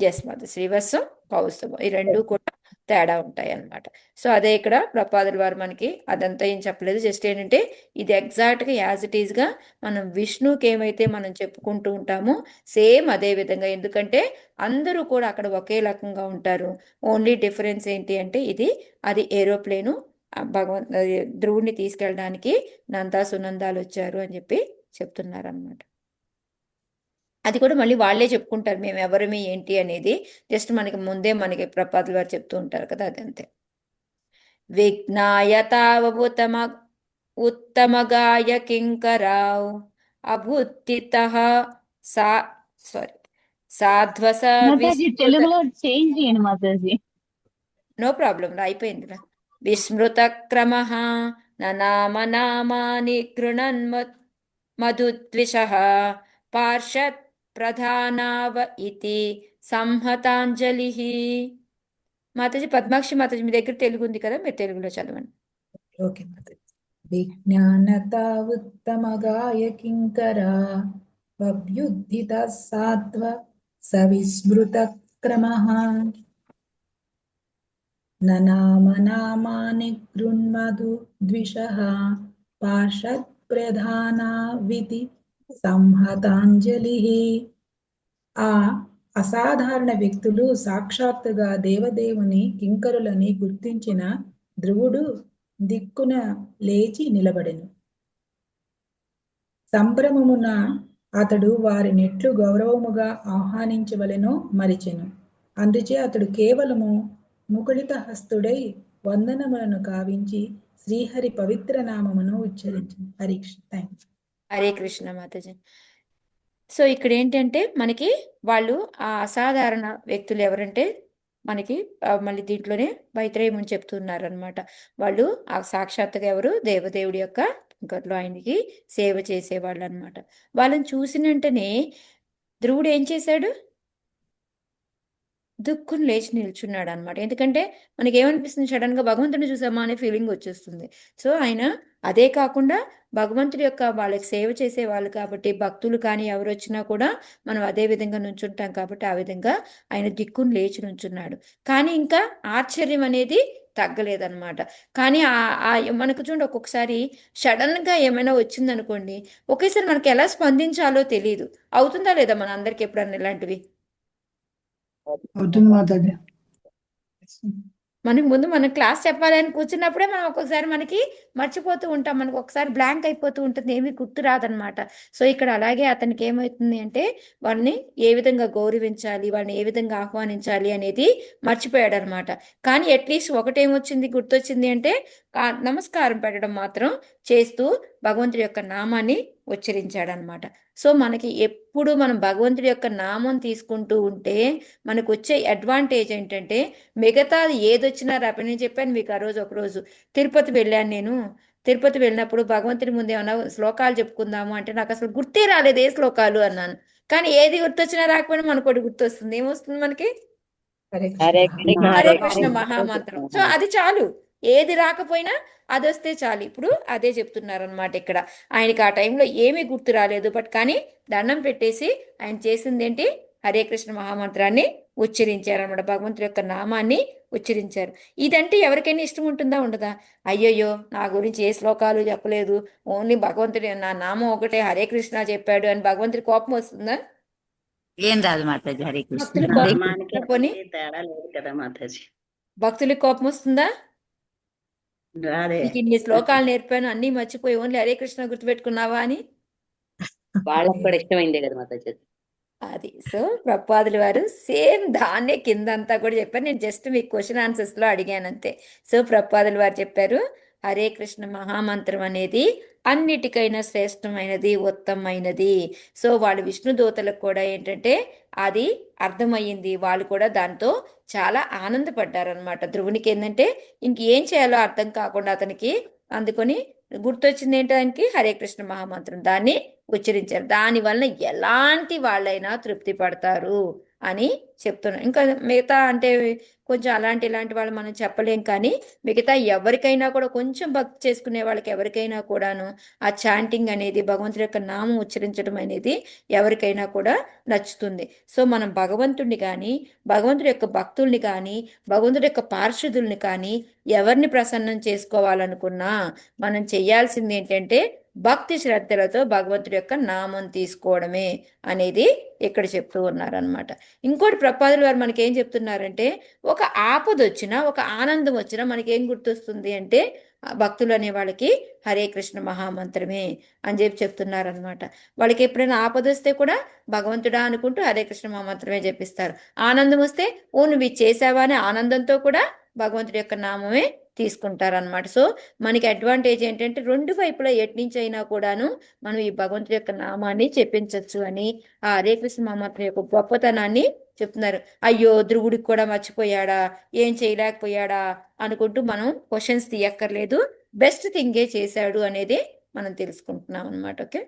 ఎస్ మాత, శ్రీవత్సం కౌస్తుభం ఈ 2 కూడా తేడా ఉంటాయి అన్నమాట. సో అదే ఇక్కడ ప్రపాదుల వారు మనకి అదంతా ఏం చెప్పలేదు, జస్ట్ ఏంటంటే ఇది ఎగ్జాక్ట్గా యాజ్ ఇట్ ఈస్గా మనం విష్ణుకి ఏమైతే మనం చెప్పుకుంటూ ఉంటామో సేమ్ అదే విధంగా, ఎందుకంటే అందరూ కూడా అక్కడ ఒకే రకంగా ఉంటారు. ఓన్లీ డిఫరెన్స్ ఏంటి అంటే అది ఏరోప్లేను ధ్రువుడిని తీసుకెళ్ళడానికి నందా సునందాలు వచ్చారు అని చెప్పి చెప్తున్నారు అనమాట. అది కూడా మళ్ళీ వాళ్ళే చెప్పుకుంటారు మేము ఎవరిమి ఏంటి అనేది, జస్ట్ మనకి ముందే మనకి ప్రపాదుల వారు చెప్తూ ఉంటారు కదా, అదంతే. విజ్ఞాయతావభూతమ ఉత్తమగాయ కింకరావ్ అభుత్తితః సాధ్వస మాతాజీ తెలుగులో చేంజ్ చేయండి మాతాజీ. నో ప్రాబ్లం, అయిపోయిందిరా. విస్మృత క్రమ నామాని గృణన్ మధుద్విషః పార్షత్ ప్రధానావ ఇతి సంహతాంజలి. మాతాజీ పద్మాక్షి మాతాజీ మీ దగ్గర తెలుగు ఉంది కదా, మీరు తెలుగులో చదవండి. ఓకే మాతాజీ. విజ్ఞానత ఉత్తమగాయ కింకరా వభ్యుద్ధిత సాత్వ సవిస్మృత క్రమః నామాని గృణ్మధు ద్విషః పార్షత్ ప్రధానావితి సంహతాంజలి. ఆ అసాధారణ వ్యక్తులు సాక్షాత్తుగా దేవదేవుని కింకరులని గుర్తించిన ధ్రువుడు దిక్కున లేచి నిలబడెను. సంభ్రమమున అతడు వారినెట్లు గౌరవముగా ఆహ్వానించవలెనో మరిచెను. అందుచే అతడు కేవలము ముకుళిత హస్తుడై వందనములను కావించి శ్రీహరి పవిత్ర నామమును ఉచ్చరించింది. Hare Krishna. Thank you. Hare Krishna Mataji. So ఇక్కడ ఏంటంటే మనకి వాళ్ళు ఆ అసాధారణ వ్యక్తులు ఎవరంటే మనకి మళ్ళీ దీంట్లోనే మైత్రేయముని చెప్తున్నారు అనమాట. వాళ్ళు ఆ సాక్షాత్తుగా ఎవరు, దేవదేవుడి యొక్క గట్లో ఆయనకి సేవ చేసేవాళ్ళు అనమాట. వాళ్ళని చూసిన వెంటనే ధ్రువుడు ఏం చేశాడు, దుఃఖం లేచి నిల్చున్నాడు అనమాట. ఎందుకంటే మనకి ఏమనిపిస్తుంది, సడన్గా భగవంతుని చూసామా అనే ఫీలింగ్ వచ్చేస్తుంది. సో ఆయన అదే కాకుండా భగవంతుడి యొక్క వాళ్ళకి సేవ చేసే వాళ్ళు కాబట్టి, భక్తులు కానీ ఎవరు వచ్చినా కూడా మనం అదే విధంగా నుంచుంటాం కాబట్టి ఆ విధంగా ఆయన దిక్కును లేచి నుంచున్నాడు. కానీ ఇంకా ఆశ్చర్యం అనేది తగ్గలేదన్నమాట. కానీ మనకు చూడండి, ఒక్కొక్కసారి సడన్గా ఏమైనా వచ్చిందనుకోండి, ఒకేసారి మనకి ఎలా స్పందించాలో తెలియదు. అవుతుందా లేదా మన అందరికి ఎప్పుడన్నా ఇలాంటివి? అవుతుంది మాతాజీ. మనకి ముందు మనం క్లాస్ చెప్పాలి అని కూర్చున్నప్పుడే మనం ఒక్కొక్కసారి మనకి మర్చిపోతూ ఉంటాం, మనకు ఒకసారి బ్లాంక్ అయిపోతూ ఉంటుంది, ఏమీ గుర్తు రాదనమాట. సో ఇక్కడ అలాగే అతనికి ఏమవుతుంది అంటే వాళ్ళని ఏ విధంగా గౌరవించాలి, వాళ్ళని ఏ విధంగా ఆహ్వానించాలి అనేది మర్చిపోయాడు అనమాట. కానీ అట్లీస్ట్ ఒకటేమొచ్చింది, గుర్తొచ్చింది అంటే నమస్కారం పెట్టడం మాత్రం చేస్తూ భగవంతుడి యొక్క నామాన్ని ఉచ్చరించాడనమాట. సో మనకి ఎప్పుడు మనం భగవంతుడి యొక్క నామం తీసుకుంటూ ఉంటే మనకు వచ్చే అడ్వాంటేజ్ ఏంటంటే మిగతాది ఏదొచ్చినా రాపని నేను చెప్పాను మీకు ఆ రోజు ఒకరోజు తిరుపతి వెళ్ళాను నేను. తిరుపతి వెళ్ళినప్పుడు భగవంతుడి ముందు ఏమన్నా శ్లోకాలు చెప్పుకుందాము అంటే నాకు అసలు గుర్తే రాలేదు ఏ శ్లోకాలు అన్నాను. కానీ ఏది గుర్తొచ్చినా రాకపోయినా మనకు ఒకటి గుర్తొస్తుంది. ఏమొస్తుంది మనకి? హరే హరే కృష్ణ కృష్ణ హరే హరే కృష్ణ కృష్ణ మహామంత్రం. సో అది చాలు, ఏది రాకపోయినా అది వస్తే చాలు. ఇప్పుడు అదే చెప్తున్నారనమాట ఇక్కడ. ఆయనకి ఆ టైంలో ఏమీ గుర్తు రాలేదు, బట్ కానీ దండం పెట్టేసి ఆయన చేసింది ఏంటి? హరే కృష్ణ మహామంత్రాన్ని ఉచ్చరించారనమాట. భగవంతుడి యొక్క నామాన్ని ఉచ్చరించారు. ఇదంటే ఎవరికైనా ఇష్టం ఉంటుందా ఉండదా? అయ్యయ్యో నా గురించి ఏ శ్లోకాలు చెప్పలేదు, ఓన్లీ భగవంతుడి నా నామం ఒకటే హరే కృష్ణ చెప్పాడు అని భగవంతుడి కోపం వస్తుందా? ఏం రాదు మాతాజీ. హరే కృష్ణ. భక్తుల హరే కోపం నామానికి పోనీ అతనికి తేడా లేదు కదా మాతాజీ. భక్తులకి కోపం వస్తుందా? రాదే. నీకు ఇన్ని శ్లోకాలు నేర్పాను అన్నీ మర్చిపోయి ఓన్లీ హరే కృష్ణ గుర్తుపెట్టుకున్నావా అని. వాళ్ళకి కూడా ఇష్టమైందే కదా మాతాజీ. అది సో ప్రభుపాదుల వారు సేమ్ దాన్నే కిందంతా కూడా చెప్పారు. నేను జస్ట్ మీకు క్వశ్చన్ ఆన్సర్స్లో అడిగాను అంతే. సో ప్రభుపాదుల వారు చెప్పారు హరే కృష్ణ మహామంత్రం అనేది అన్నిటికైనా శ్రేష్టమైనది, ఉత్తమమైనది. సో వాళ్ళు విష్ణు దూతలకు కూడా ఏంటంటే అది అర్థమయ్యింది. వాళ్ళు కూడా దాంతో చాలా ఆనందపడ్డారనమాట. ధ్రువునికి ఏంటంటే ఇంకేం చేయాలో అర్థం కాకుండా అతనికి అందుకొని గుర్తొచ్చింది ఏంటానికి హరే కృష్ణ మహామంత్రం దాన్ని ఉచ్చరించారు. దానివల్ల ఎలాంటి వాళ్ళైనా తృప్తి పడతారు అని చెప్తున్నాను. ఇంకా మిగతా అంటే కొంచెం ఇలాంటి వాళ్ళు మనం చెప్పలేం, కానీ మిగతా ఎవరికైనా కూడా కొంచెం భక్తి చేసుకునే వాళ్ళకి ఎవరికైనా కూడాను ఆ చాంటింగ్ అనేది భగవంతుడి యొక్క నామం ఉచ్చరించడం అనేది ఎవరికైనా కూడా నచ్చుతుంది. సో మనం భగవంతుడిని కానీ భగవంతుడి యొక్క భక్తుల్ని కానీ భగవంతుడి యొక్క పార్షదుల్ని కానీ ఎవరిని ప్రసన్నం చేసుకోవాలనుకున్నా మనం చేయాల్సింది ఏంటంటే భక్తి శ్రద్ధలతో భగవంతుడి యొక్క నామం తీసుకోవడమే అనేది ఇక్కడ చెప్తూ ఉన్నారనమాట. ఇంకోటి ప్రభుపాదుల వారు మనకి ఏం చెప్తున్నారంటే ఒక ఆపద వచ్చినా ఒక ఆనందం వచ్చినా మనకేం గుర్తొస్తుంది అంటే భక్తులు అనే వాళ్ళకి హరే కృష్ణ మహామంత్రమే అని చెప్పి చెప్తున్నారనమాట. వాళ్ళకి ఎప్పుడైనా ఆపద వస్తే కూడా భగవంతుడా అనుకుంటూ హరే కృష్ణ మహామంత్రమే చెప్పిస్తారు. ఆనందం వస్తే ఓ నువ్వు ఇది చేసావా అనే ఆనందంతో కూడా భగవంతుడి యొక్క నామమే తీసుకుంటారనమాట. సో మనకి అడ్వాంటేజ్ ఏంటంటే రెండు వైపులా ఎట్నుంచి అయినా కూడాను మనం ఈ భగవంతుడి యొక్క నామాన్ని చెప్పించవచ్చు అని ఆ హరే కృష్ణ మహామంత్రం యొక్క గొప్పతనాన్ని చెప్తున్నారు. అయ్యో ధ్రువుడికి కూడా మర్చిపోయాడా, ఏం చేయలేకపోయాడా అనుకుంటూ మనం క్వశ్చన్స్ తీయక్కర్లేదు. బెస్ట్ థింగే చేశాడు అనేది మనం తెలుసుకుంటున్నాం అనమాట. ఓకే.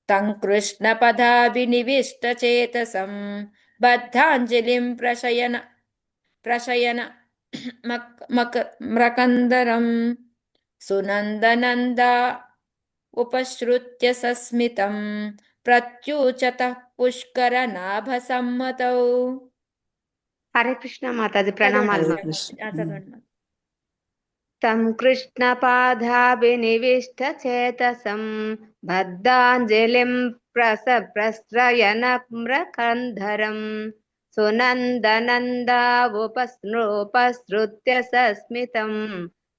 తం కృష్ణ పదాభినివిష్ట చేతసం బద్ధాంజలిం ప్రశయన మ్రకందరం సునందనంద ఉపశ్రుత్య సస్మితం ప్రత్యూచత పుష్కర నాభ సమ్మతౌ. హరే కృష్ణ మాతాజీ ప్రణామాలు. చదవండి. తం కృష్ణ పాదాభినివిష్ట చేతసం బద్ధాంజలిం ప్రస్రయన మ్రకంధరం సునందనంద ఉపసృత్య సస్మితం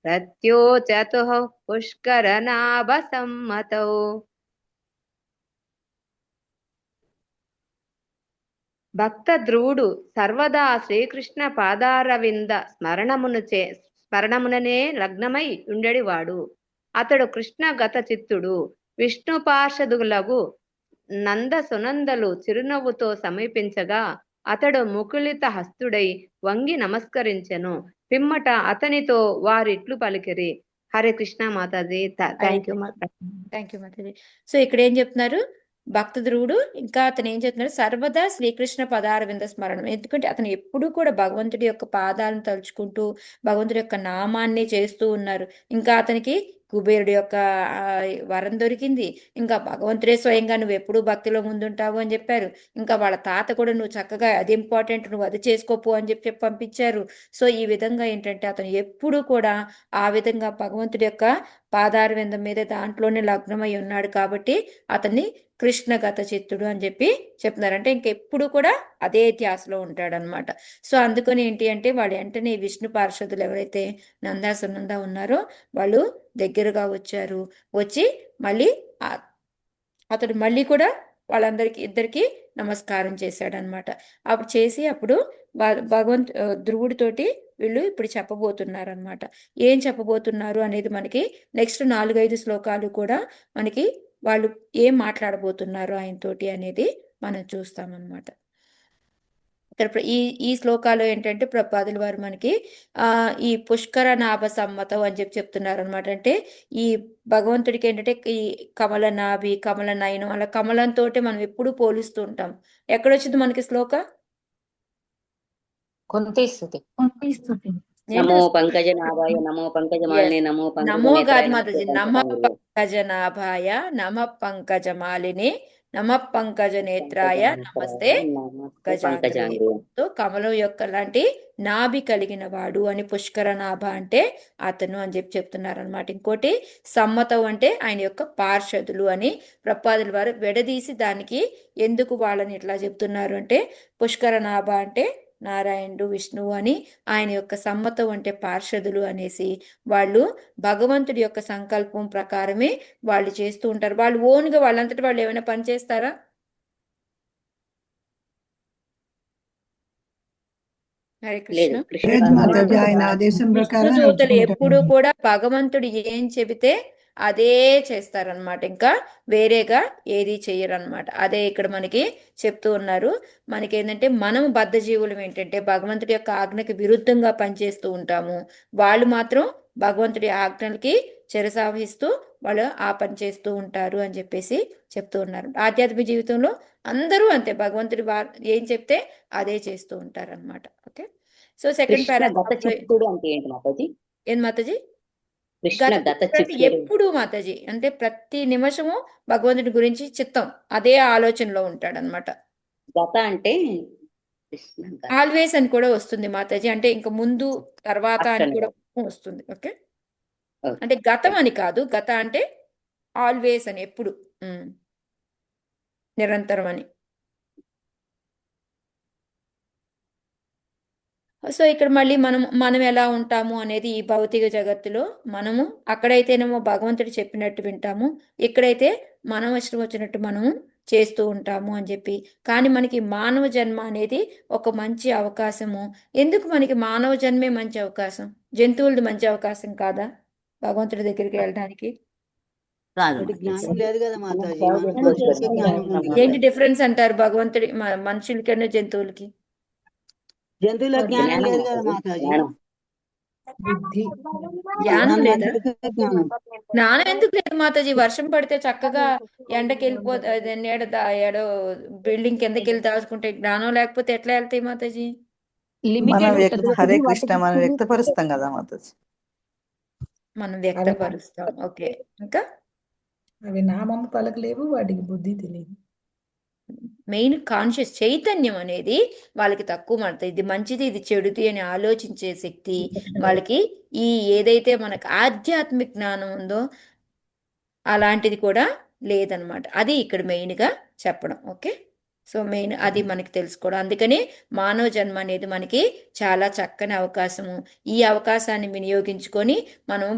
ప్రత్యోచతు పుష్కర నాభ సమ్మతౌ. భక్త ధ్రువుడు సర్వదా శ్రీకృష్ణ పాదారవింద స్మరణముననే లగ్నమై ఉండేవాడు. అతడు కృష్ణ గత చిత్తుడు. విష్ణు పార్షదులగు నంద సునందలు చిరునవ్వుతో సమీపించగా అతడు ముకుళిత హస్తుడై వంగి నమస్కరించెను. పిమ్మట అతనితో వారిట్లు పలికిరి. Hare Krishna Mataji. Thank you Mataji. So ఇక్కడ ఏం చెప్తున్నారు భక్త ధ్రువుడు, ఇంకా అతను ఏం చెప్తున్నాడు, సర్వదా శ్రీకృష్ణ పదారవింద స్మరణం. ఎందుకంటే అతను ఎప్పుడు కూడా భగవంతుడి యొక్క పాదాలను తలుచుకుంటూ భగవంతుడి యొక్క నామాన్ని చేస్తూ ఉన్నారు. ఇంకా అతనికి కుబేరుడి యొక్క వరం దొరికింది. ఇంకా భగవంతుడే స్వయంగా నువ్వు ఎప్పుడు భక్తిలో ముందుంటావు అని చెప్పారు. ఇంకా వాళ్ళ తాత కూడా నువ్వు చక్కగా అది ఇంపార్టెంట్, నువ్వు అది చేసుకోపో అని చెప్పి పంపించారు. సో ఈ విధంగా ఏంటంటే అతను ఎప్పుడు కూడా ఆ విధంగా భగవంతుడి యొక్క పాదారవిందం మీద దాంట్లోనే లగ్నమై ఉన్నాడు. కాబట్టి అతన్ని కృష్ణగత చిత్తుడు అని చెప్పి చెప్తున్నారు. అంటే ఇంకెప్పుడు కూడా అదే ధ్యాసలో ఉంటాడనమాట. సో అందుకని ఏంటి అంటే వాళ్ళు వెంటనే విష్ణు పార్షదులు ఎవరైతే నందా సునంద ఉన్నారో వాళ్ళు దగ్గరగా వచ్చారు. వచ్చి మళ్ళీ అతడు మళ్ళీ కూడా ఇద్దరికి నమస్కారం చేశాడనమాట. అప్పుడు చేసి అప్పుడు ధ్రువుడితోటి వీళ్ళు ఇప్పుడు చెప్పబోతున్నారు అనమాట. ఏం చెప్పబోతున్నారు అనేది మనకి నెక్స్ట్ 4-5 శ్లోకాలు కూడా మనకి వాళ్ళు ఏం మాట్లాడబోతున్నారు ఆయనతోటి అనేది మనం చూస్తామన్నమాట. ఇక్కడ ఈ శ్లోకాలు ఏంటంటే ప్రపాదుల వారు మనకి ఈ పుష్కర నాభ సమ్మతం అని చెప్తున్నారు అనమాట. అంటే ఈ భగవంతుడికి ఏంటంటే ఈ కమల నాభి, కమల నయనం, అలా కమలంతో మనం ఎప్పుడు పోలిస్తూ ఉంటాం. ఎక్కడొచ్చింది మనకి శ్లోక? నమో పంకజనాభాయ నమో పంకజమాలినే నమో నమో కాదు పంకజనేత్రాయ మాతాజీ, నమ పంకజనాభాయ నమ పంకజమాలిని నమ పంకజనేత్రాయ నమస్తే గజాంధ్రే. తో కమలం యొక్క లాంటి నాభి కలిగిన వాడు అని పుష్కర నాభ అంటే అతను అని చెప్తున్నారు అనమాట. ఇంకోటి సమ్మతం అంటే ఆయన యొక్క పార్షదులు అని ప్రపాదుల వారు విడదీసి దానికి ఎందుకు వాళ్ళని ఇట్లా చెప్తున్నారు అంటే పుష్కర నాభ అంటే నారాయణుడు, విష్ణువు అని, ఆయన యొక్క సమ్మతం అంటే పార్షదులు అనేసి వాళ్ళు భగవంతుడి యొక్క సంకల్పం ప్రకారమే వాళ్ళు చేస్తూ ఉంటారు. వాళ్ళు ఓన్గా వాళ్ళంతటి వాళ్ళు ఏమైనా పని చేస్తారా? హరే కృష్ణ. లేదు మాతాజీ, ఆయన ఆదేశం ప్రకారం విష్ణుదూతలు ఎప్పుడు కూడా భగవంతుడు ఏం చెబితే అదే చేస్తారనమాట. ఇంకా వేరేగా ఏది చెయ్యరనమాట. అదే ఇక్కడ మనకి చెప్తూ ఉన్నారు. మనకి ఏంటంటే మనం బద్ధజీవులం ఏంటంటే భగవంతుడి యొక్క ఆజ్ఞకి విరుద్ధంగా పనిచేస్తూ ఉంటాము. వాళ్ళు మాత్రం భగవంతుడి ఆజ్ఞలకి చెరసావహిస్తూ వాళ్ళు ఆ పని చేస్తూ ఉంటారు అని చెప్పేసి చెప్తూ ఉన్నారు. ఆధ్యాత్మిక జీవితంలో అందరూ అంతే, భగవంతుడి ఏం చెప్తే అదే చేస్తూ ఉంటారు అనమాట. ఓకే, సో సెకండ్ పారాగ్రాఫ్ ఏం మాతాజీ? ఎప్పుడు మాతాజీ అంటే ప్రతి నిమిషము భగవంతుడి గురించి చిత్తం అదే ఆలోచనలో ఉంటాడు అనమాట. గత అంటే ఆల్వేస్ అని కూడా వస్తుంది మాతాజీ, అంటే ఇంకా ముందు తర్వాత అని కూడా వస్తుంది. ఓకే, అంటే గతం అని కాదు, గత అంటే ఆల్వేస్ అని, ఎప్పుడు, నిరంతరం అని. సో ఇక్కడ మళ్ళీ మనం ఎలా ఉంటాము అనేది ఈ భౌతిక జగత్తులో మనము అక్కడైతేనేమో భగవంతుడు చెప్పినట్టు వింటాము, ఇక్కడైతే మనం ఇష్టం వచ్చినట్టు మనము చేస్తూ ఉంటాము అని చెప్పి. కానీ మనకి మానవ జన్మ అనేది ఒక మంచి అవకాశము. ఎందుకు మనకి మానవ జన్మే మంచి అవకాశం? జంతువులది మంచి అవకాశం కాదా భగవంతుడి దగ్గరికి వెళ్ళడానికి? ఏంటి డిఫరెన్స్ అంటారు భగవంతుడి మనుషులకన్నా జంతువులకి? జ్ఞానం లేదా? జ్ఞానం ఎందుకు లేదు మాతాజీ? వర్షం పడితే చక్కగా ఎండకి వెళ్ళిపోతే ఏడో బిల్డింగ్ కిందకి వెళ్ళి దాచుకుంటే జ్ఞానం లేకపోతే ఎట్లా వెళ్తాయి మాతాజీ? హరే కృష్ణ, మనం వ్యక్తపరుస్తాం కదా మాతాజీ. మనం వ్యక్తపరుస్తాం. ఓకే, ఇంకా అవి నామం పలకలేవు, వాటికి బుద్ధి తెలియదు. మెయిన్ కాన్షియస్ చైతన్యం అనేది వాళ్ళకి తక్కువ పడుతుంది. ఇది మంచిది, ఇది చెడుది అని ఆలోచించే శక్తి వాళ్ళకి ఈ ఏదైతే మనకు ఆధ్యాత్మిక జ్ఞానం ఉందో అలాంటిది కూడా లేదనమాట. అది ఇక్కడ మెయిన్గా చెప్పడం. ఓకే, సో మెయిన్ అది మనకి తెలుసుకోవడం. అందుకని మానవ జన్మ అనేది మనకి చాలా చక్కని అవకాశము. ఈ అవకాశాన్ని వినియోగించుకొని మనం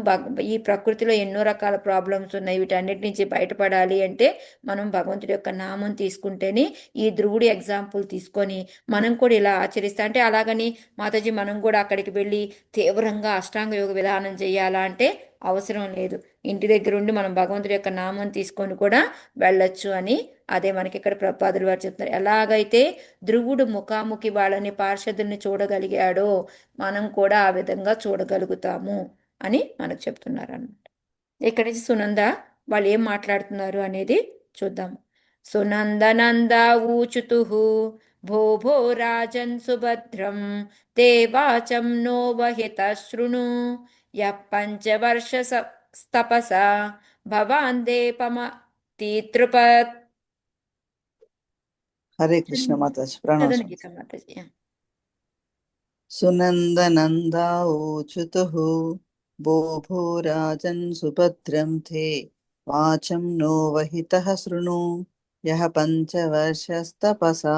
ఈ ప్రకృతిలో ఎన్నో రకాల ప్రాబ్లమ్స్ ఉన్నాయి, వీటన్నిటి నుంచి బయటపడాలి అంటే మనం భగవంతుడి యొక్క నామం తీసుకుంటేనే, ఈ ధ్రువుడి ఎగ్జాంపుల్ తీసుకొని మనం కూడా ఇలా ఆచరిస్తా అంటే, అలాగని మాతాజీ మనం కూడా అక్కడికి వెళ్ళి తీవ్రంగా అష్టాంగ యోగ విధానం చేయాలా అంటే అవసరం లేదు. ఇంటి దగ్గర ఉండి మనం భగవంతుడి యొక్క నామం తీసుకొని కూడా వెళ్ళొచ్చు అని అదే మనకి ఇక్కడ ప్రపాదులు వారు చెప్తున్నారు. ఎలాగైతే ధ్రువుడు ముఖాముఖి వాళ్ళని పార్షదుల్ని చూడగలిగాడో మనం కూడా ఆ విధంగా చూడగలుగుతాము అని మనకు చెప్తున్నారు అన్నమాట. ఇక్కడి నుంచి సునంద వాళ్ళు ఏం మాట్లాడుతున్నారు అనేది చూద్దాం. సునందనంద ఊచుతు భో భో రాజన్ సుభద్రం దేవాచం నో వహిత శృణు పంచవర్ష తపసా భవాందేపమతి త్రిపత్. హరే కృష్ణ మాతాజీ, ప్రణామం. మాతాజీ. సునందనంద ఊచుతుః భో భో రాజన్ సుభద్రం తే వాచం నో వహితః శృణు యః పంచవర్షస్తపసా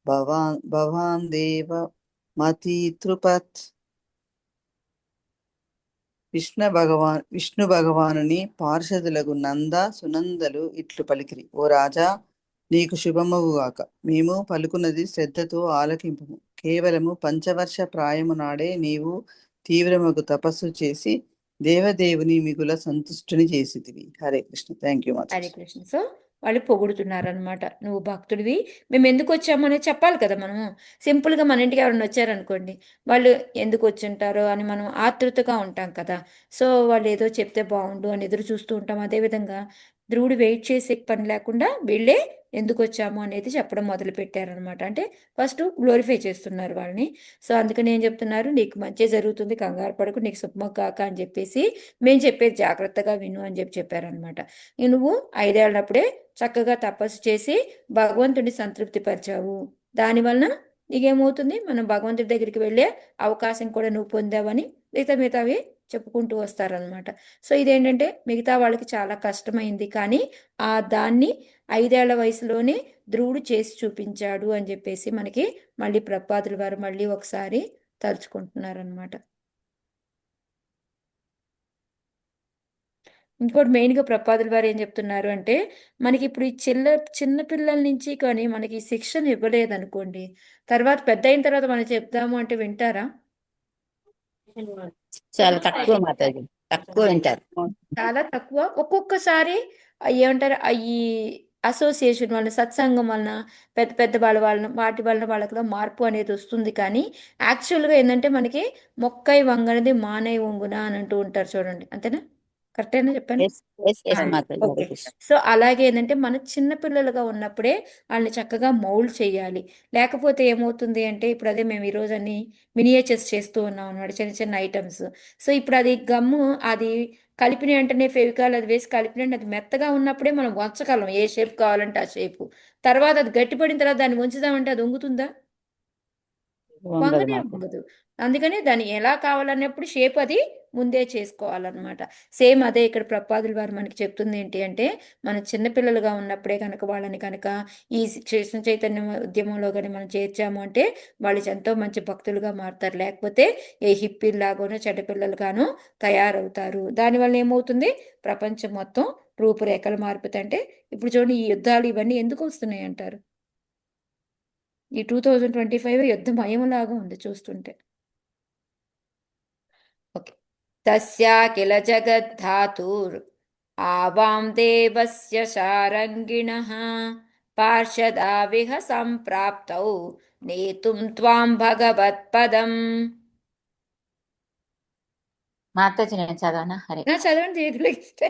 భవాన్ దేవ మతి త్రిపత్. విష్ణు భగవానుని పార్షదులకు నంద సునందలు ఇట్లు పలికిరి: ఓ రాజా, నీకు శుభమగుగాక. మేము పలుకున్నది శ్రద్ధతో ఆలకింపుము. కేవలము పంచవర్ష ప్రాయము నాడే నీవు తీవ్రమగు తపస్సు చేసి దేవదేవుని మిగుల సంతుష్టుని చేసితివి. Hare Krishna. Thank you Hare Mataji. Krishna. So వాళ్ళు పొగుడుతున్నారనమాట. నువ్వు భక్తుడివి, మేము ఎందుకు వచ్చాము అనేది చెప్పాలి కదా మనము. సింపుల్గా మన ఇంటికి ఎవరైనా వచ్చారనుకోండి, వాళ్ళు ఎందుకు వచ్చుంటారో అని మనం ఆతృతగా ఉంటాం కదా. సో వాళ్ళు ఏదో చెప్తే బాగుండు అని ఎదురు చూస్తూ ఉంటాం. అదేవిధంగా ధ్రువుడు వెయిట్ చేసే పని లేకుండా వీళ్ళే ఎందుకు వచ్చాము అనేది చెప్పడం మొదలు పెట్టారనమాట. అంటే ఫస్ట్ గ్లోరిఫై చేస్తున్నారు వాళ్ళని. సో అందుకని ఏం చెప్తున్నారు, నీకు మంచి జరుగుతుంది, కంగారు పడకు, నీకు శుభ్రం కాక అని చెప్పేసి మేము చెప్పేది జాగ్రత్తగా విను అని చెప్పారనమాట. నువ్వు 5 ఏళ్ళప్పుడే చక్కగా తపస్సు చేసి భగవంతుడిని సంతృప్తి పరిచావు. దానివలన నీకేమవుతుంది, మనం భగవంతుడి దగ్గరికి వెళ్ళే అవకాశం కూడా నువ్వు పొందావని మిగతావి చెప్పుకుంటూ వస్తారనమాట. సో ఇదేంటంటే మిగతా వాళ్ళకి చాలా కష్టమైంది, కానీ దాన్ని 5 ఏళ్ల వయసులోనే ధ్రువుడు చేసి చూపించాడు అని చెప్పేసి మనకి మళ్ళీ ప్రపాదుల వారు మళ్ళీ ఒకసారి తలుచుకుంటున్నారనమాట. ఇంకోటి మెయిన్గా ప్రపాదుల వారు ఏం చెప్తున్నారు అంటే, మనకి ఇప్పుడు ఈ చిన్న పిల్లల నుంచి కానీ మనకి ఈ శిక్షణ ఇవ్వలేదనుకోండి, తర్వాత పెద్ద అయిన తర్వాత మనం చెప్దాము అంటే వింటారా? చాలా తక్కువ మాతాజీ, తక్కువ వింటారు. చాలా తక్కువ. ఒక్కొక్కసారి ఏమంటారు, ఈ అసోసియేషన్ వలన, సత్సంగం వలన, పెద్ద పెద్ద వాటి వలన వాళ్ళలో మార్పు అనేది వస్తుంది. కానీ యాక్చువల్గా ఏంటంటే మనకి మొక్కై వంగనది మానై వంగున అని అంటూ ఉంటారు చూడండి, అంతేనా? కరెక్టేనా చెప్పాను? ఎస్ ఎస్ ఎస్ మాతాజీ. హరే ఓకే. కృష్ణ. సో అలాగే ఏంటంటే మన చిన్న పిల్లలుగా ఉన్నప్పుడే వాళ్ళని చక్కగా మౌల్డ్ చేయాలి. లేకపోతే ఏమవుతుంది అంటే, ఇప్పుడు అదే మేము ఈరోజు అన్ని మినియేచర్స్ చేస్తూ ఉన్నాం అనమాట, చిన్న చిన్న ఐటమ్స్. సో ఇప్పుడు అది గమ్ము అది కలిపిన వెంటనే ఫెవికాల్ అది వేసి కలిపిన వెంటనే అది మెత్తగా ఉన్నప్పుడే మనం వంచగలం, ఏ షేప్ కావాలంటే ఆ షేపు. తర్వాత అది గట్టిపడిన తర్వాత దాన్ని ఉంచుదామంటే అది వంగుతుందా? వంగదు వంగనే మాతాజీ. వంగదు. అందుకని దాన్ని ఎలా కావాలన్నప్పుడు షేప్ అది ముందే చేసుకోవాలన్నమాట. సేమ్ అదే ఇక్కడ ప్రపాదుల వారు మనకి చెప్తుంది ఏంటి అంటే, మన చిన్నపిల్లలుగా ఉన్నప్పుడే కనుక వాళ్ళని కనుక ఈ కృష్ణ చైతన్య ఉద్యమంలో కానీ మనం చేర్చాము అంటే వాళ్ళు ఎంతో మంచి భక్తులుగా మారుతారు. లేకపోతే ఏ హిప్పీల్లాగానో చెడ్డపిల్లలుగానో తయారవుతారు. దానివల్ల ఏమవుతుంది, ప్రపంచం మొత్తం రూపురేఖలు మారిపోతాయి. అంటే ఇప్పుడు చూడండి, ఈ యుద్ధాలు ఇవన్నీ ఎందుకు వస్తున్నాయి అంటారు? ఈ 2025 యుద్ధమయంలాగా ఉంది చూస్తుంటే. ఓకే. తస్యా కిల జగద్ధాతుర్ ఆవాం దేవస్య శారంగిణః పార్షదావిహ సంప్రాప్తౌ నేతుం త్వాం భగవత్పదం. మాతాజీ నేను చదవనా? హరే నా చదవండి తీయగలిగితే.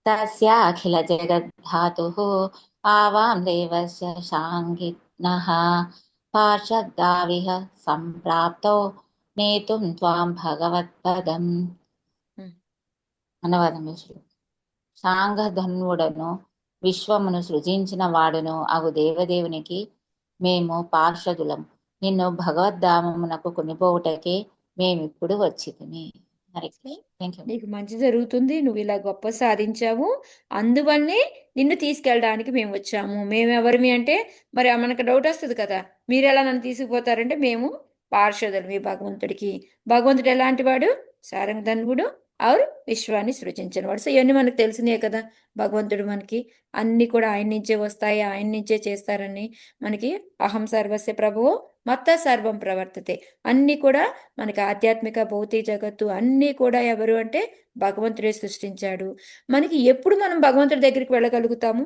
తస్యాఖిల జగద్ధాతుః ఆవాం దేవస్య శాంగినః పార్షదావిహ సంప్రాప్తో నేతుం త్వాం భగవత్పదం. అనువాదం విషయం. సాంగధన్వుడను విశ్వమును సృజించిన వాడును అగు దేవదేవునికి మేము పార్షదులం. నిన్ను భగవద్ధామమునకు కొనిపోవుటకే మేమిప్పుడు వచ్చితిమి. Hare thank you. నీకు మంచి జరుగుతుంది, నువ్వు ఇలా గొప్ప సాధించావు, అందువల్లనే నిన్ను తీసుకెళ్ళడానికి మేము వచ్చాము. మేము ఎవరిమి అంటే, మరి మనకు డౌట్ వస్తుంది కదా, మీరు ఎలా నన్ను తీసుకుపోతారంటే, మేము పార్షదులు మీ భగవంతుడికి. భగవంతుడు ఎలాంటి వాడు? సారంగధన్వుడు ఆరు విశ్వాన్ని సృజించినవాడు. సో ఇవన్నీ మనకు తెలిసినాయి కదా. భగవంతుడు మనకి అన్ని కూడా ఆయన నుంచే వస్తాయి, ఆయన నుంచే చేస్తారని మనకి అహం సర్వస్య ప్రభువు మత్త సర్వం ప్రవర్తతే. అన్నీ కూడా మనకి ఆధ్యాత్మిక భౌతిక జగత్తు అన్నీ కూడా ఎవరు అంటే భగవంతుడే సృష్టించాడు. మనకి ఎప్పుడు మనం భగవంతుడి దగ్గరికి వెళ్ళగలుగుతాము?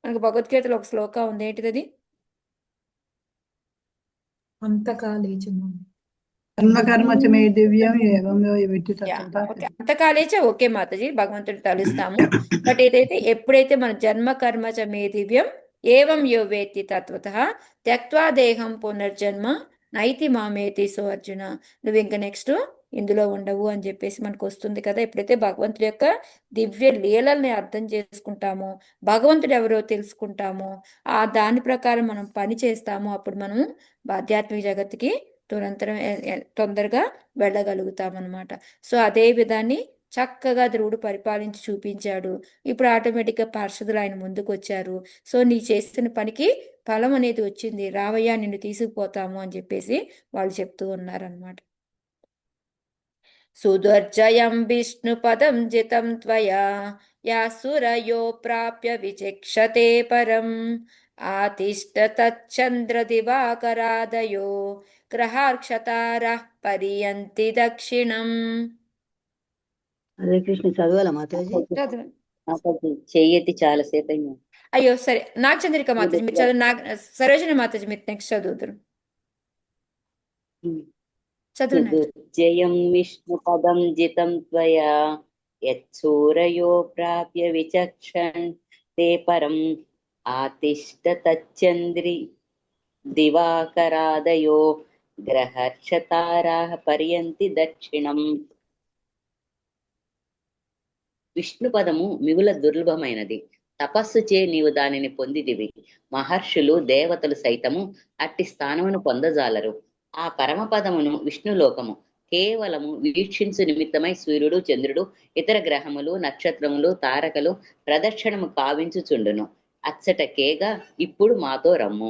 మనకు భగవద్గీతలో ఒక శ్లోకం ఉంది, ఏంటిది? అంతకాలే చిన్న కర్మ చ మే దివ్యం ఏవం విట్టి తత్వతా. ఓకే, అంతకాలేచే ఓకే మాతాజీ, భగవంతుడు తలుస్తాము. బట్ ఏదైతే ఎప్పుడైతే మన జన్మ కర్మ చ మే దివ్యం ఏవం యో వేత్తి తత్వత త్యక్వా దేహం పునర్జన్మ నైతి మామేతి. సో అర్జున, నువ్వు ఇంకా నెక్స్ట్ ఇందులో ఉండవు అని చెప్పేసి మనకు వస్తుంది కదా. ఎప్పుడైతే భగవంతుడి యొక్క దివ్య లీలల్ని అర్థం చేసుకుంటామో, భగవంతుడు ఎవరో తెలుసుకుంటామో, దాని ప్రకారం మనం పని చేస్తామో, అప్పుడు మనం ఆధ్యాత్మిక జగత్తుకి తొందరగా వెళ్ళగలుగుతామన్నమాట. సో అదే విధాన్ని చక్కగా ధ్రువుడు పరిపాలించి చూపించాడు. ఇప్పుడు ఆటోమేటిక్గా పార్షదులు ఆయన ముందుకు వచ్చారు. సో నీ చేసిన పనికి ఫలం అనేది వచ్చింది, రావయ్యా నిన్ను తీసుకుపోతాము అని చెప్పేసి వాళ్ళు చెప్తూ ఉన్నారనమాట. సుదుర్జయం విష్ణుపదం జితం త్వయా యాసురయో ప్రాప్య విచక్షతే పరం ఆతిష్ట తచ్చంద్ర దివాకరాదయో గ్రహార్క్షతారః పరియంతి దక్షిణం. హరే కృష్ణ చదవాలా మాతాజీ? చదువు. మాతాజీ చెయ్యెత్తి చాలాసేపు అయింది. అయ్యో సరే, నాగచంద్రిక మాతాజీ మీరు చదువు. సరోజిని మాతాజీ మీరు నెక్స్ట్ చదువుతారు. చదువు. జయం విష్ణుపదం జితం త్వయా యత్సూరయో ప్రాప్య విచక్షణ్ తే పరం ఆతిష్ట తచ్చంద్రి దివాకరాదయో గ్రహర్షతారాః పర్యంతి దక్షిణం. విష్ణు పదము మిగుల దుర్లభమైనది. తపస్సు చే నీవు దానిని పొందిదివి. మహర్షులు దేవతలు సైతము అట్టి స్థానమును పొందజాలరు. ఆ పరమపదమును విష్ణులోకము కేవలము వీక్షించు నిమిత్తమై సూర్యుడు, చంద్రుడు, ఇతర గ్రహములు, నక్షత్రములు, తారకలు ప్రదక్షిణము కావించుచుండును. అచ్చటకేగా ఇప్పుడు మాతో రమ్ము.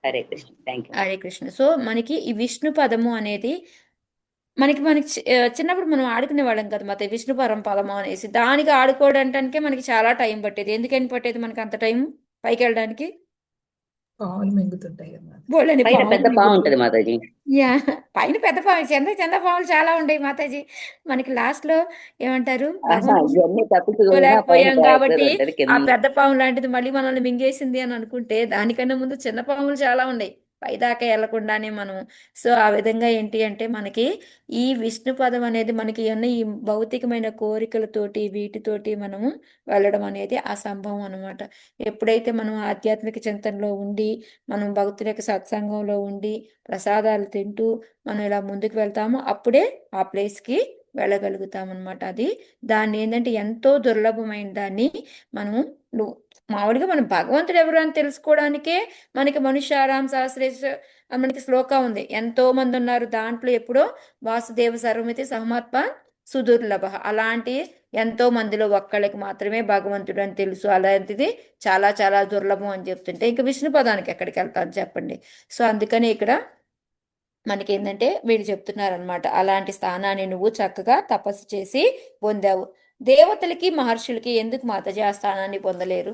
Hare Krishna. Thank you. Hare Krishna. So మనకి ఈ విష్ణు పదము అనేది మనకి చిన్నప్పుడు మనం ఆడుకునే వాళ్ళం కదా మాత, విష్ణు పదము అనేసి. దానికి ఆడుకోవడానికే మనకి చాలా టైం పట్టేది. ఎందుకని పట్టేది మనకి అంత టైం పైకి వెళ్ళడానికి? పావులు మింగుతుంటాయి కదా. బోళ్ళని పైన పాములు పెద్ద పాము ఉంటది మాతాజీ. యా, పైన పెద్ద పాము, చంద పాములు చాలా ఉండేవి మాతాజీ. మనకి లాస్ట్ లో ఏమంటారు, భగవంతుడు ఇవన్నీ తప్పించుకోలేకపోయాం లేకపోయాం కాబట్టి ఉంటది ఆ కింద. పెద్ద పాము లాంటిది మళ్ళీ మనల్ని మింగేసింది అని అనుకుంటే, దానికన్నా ముందు చిన్న పాములు చాలా ఉన్నాయి పైదాకా వెళ్లకుండానే మనం. సో ఆ విధంగా ఏంటి అంటే మనకి ఈ విష్ణు పదం అనేది మనకి ఉన్న ఈ భౌతికమైన కోరికలతోటి వీటితోటి మనము వెళ్ళడం అనేది అసంభవం అనమాట. ఎప్పుడైతే మనం ఆధ్యాత్మిక చింతనలో ఉండి, మనం భక్తుల యొక్క సత్సంగంలో ఉండి, ప్రసాదాలు తింటూ మనం ఇలా ముందుకు వెళ్తామో అప్పుడే ఆ ప్లేస్కి వెళ్ళగలుగుతాం అనమాట. అది దాన్ని ఏంటంటే ఎంతో దుర్లభమైన దాన్ని మనము మామూలుగా మనం భగవంతుడు ఎవరు అని తెలుసుకోవడానికే మనకి మనుష్యారాం సహస్రేశ మనకి శ్లోక ఉంది. ఎంతో మంది ఉన్నారు, దాంట్లో ఎప్పుడో వాసుదేవ సర్వమితి సహమాత్మ సుదుర్లభ. అలాంటి ఎంతో మందిలో ఒక్కళ్ళకి మాత్రమే భగవంతుడు అని తెలుసు. అలాంటిది చాలా చాలా దుర్లభం అని చెప్తుంటే ఇంకా విష్ణు పదానికి ఎక్కడికి వెళ్తాను చెప్పండి. సో అందుకని ఇక్కడ మనకి ఏంటంటే వీళ్ళు చెప్తున్నారనమాట, అలాంటి స్థానాన్ని నువ్వు చక్కగా తపస్సు చేసి పొందావు. దేవతలకి మహర్షులకి ఎందుకు మాతాజీ ఆ స్థానాన్ని పొందలేరు?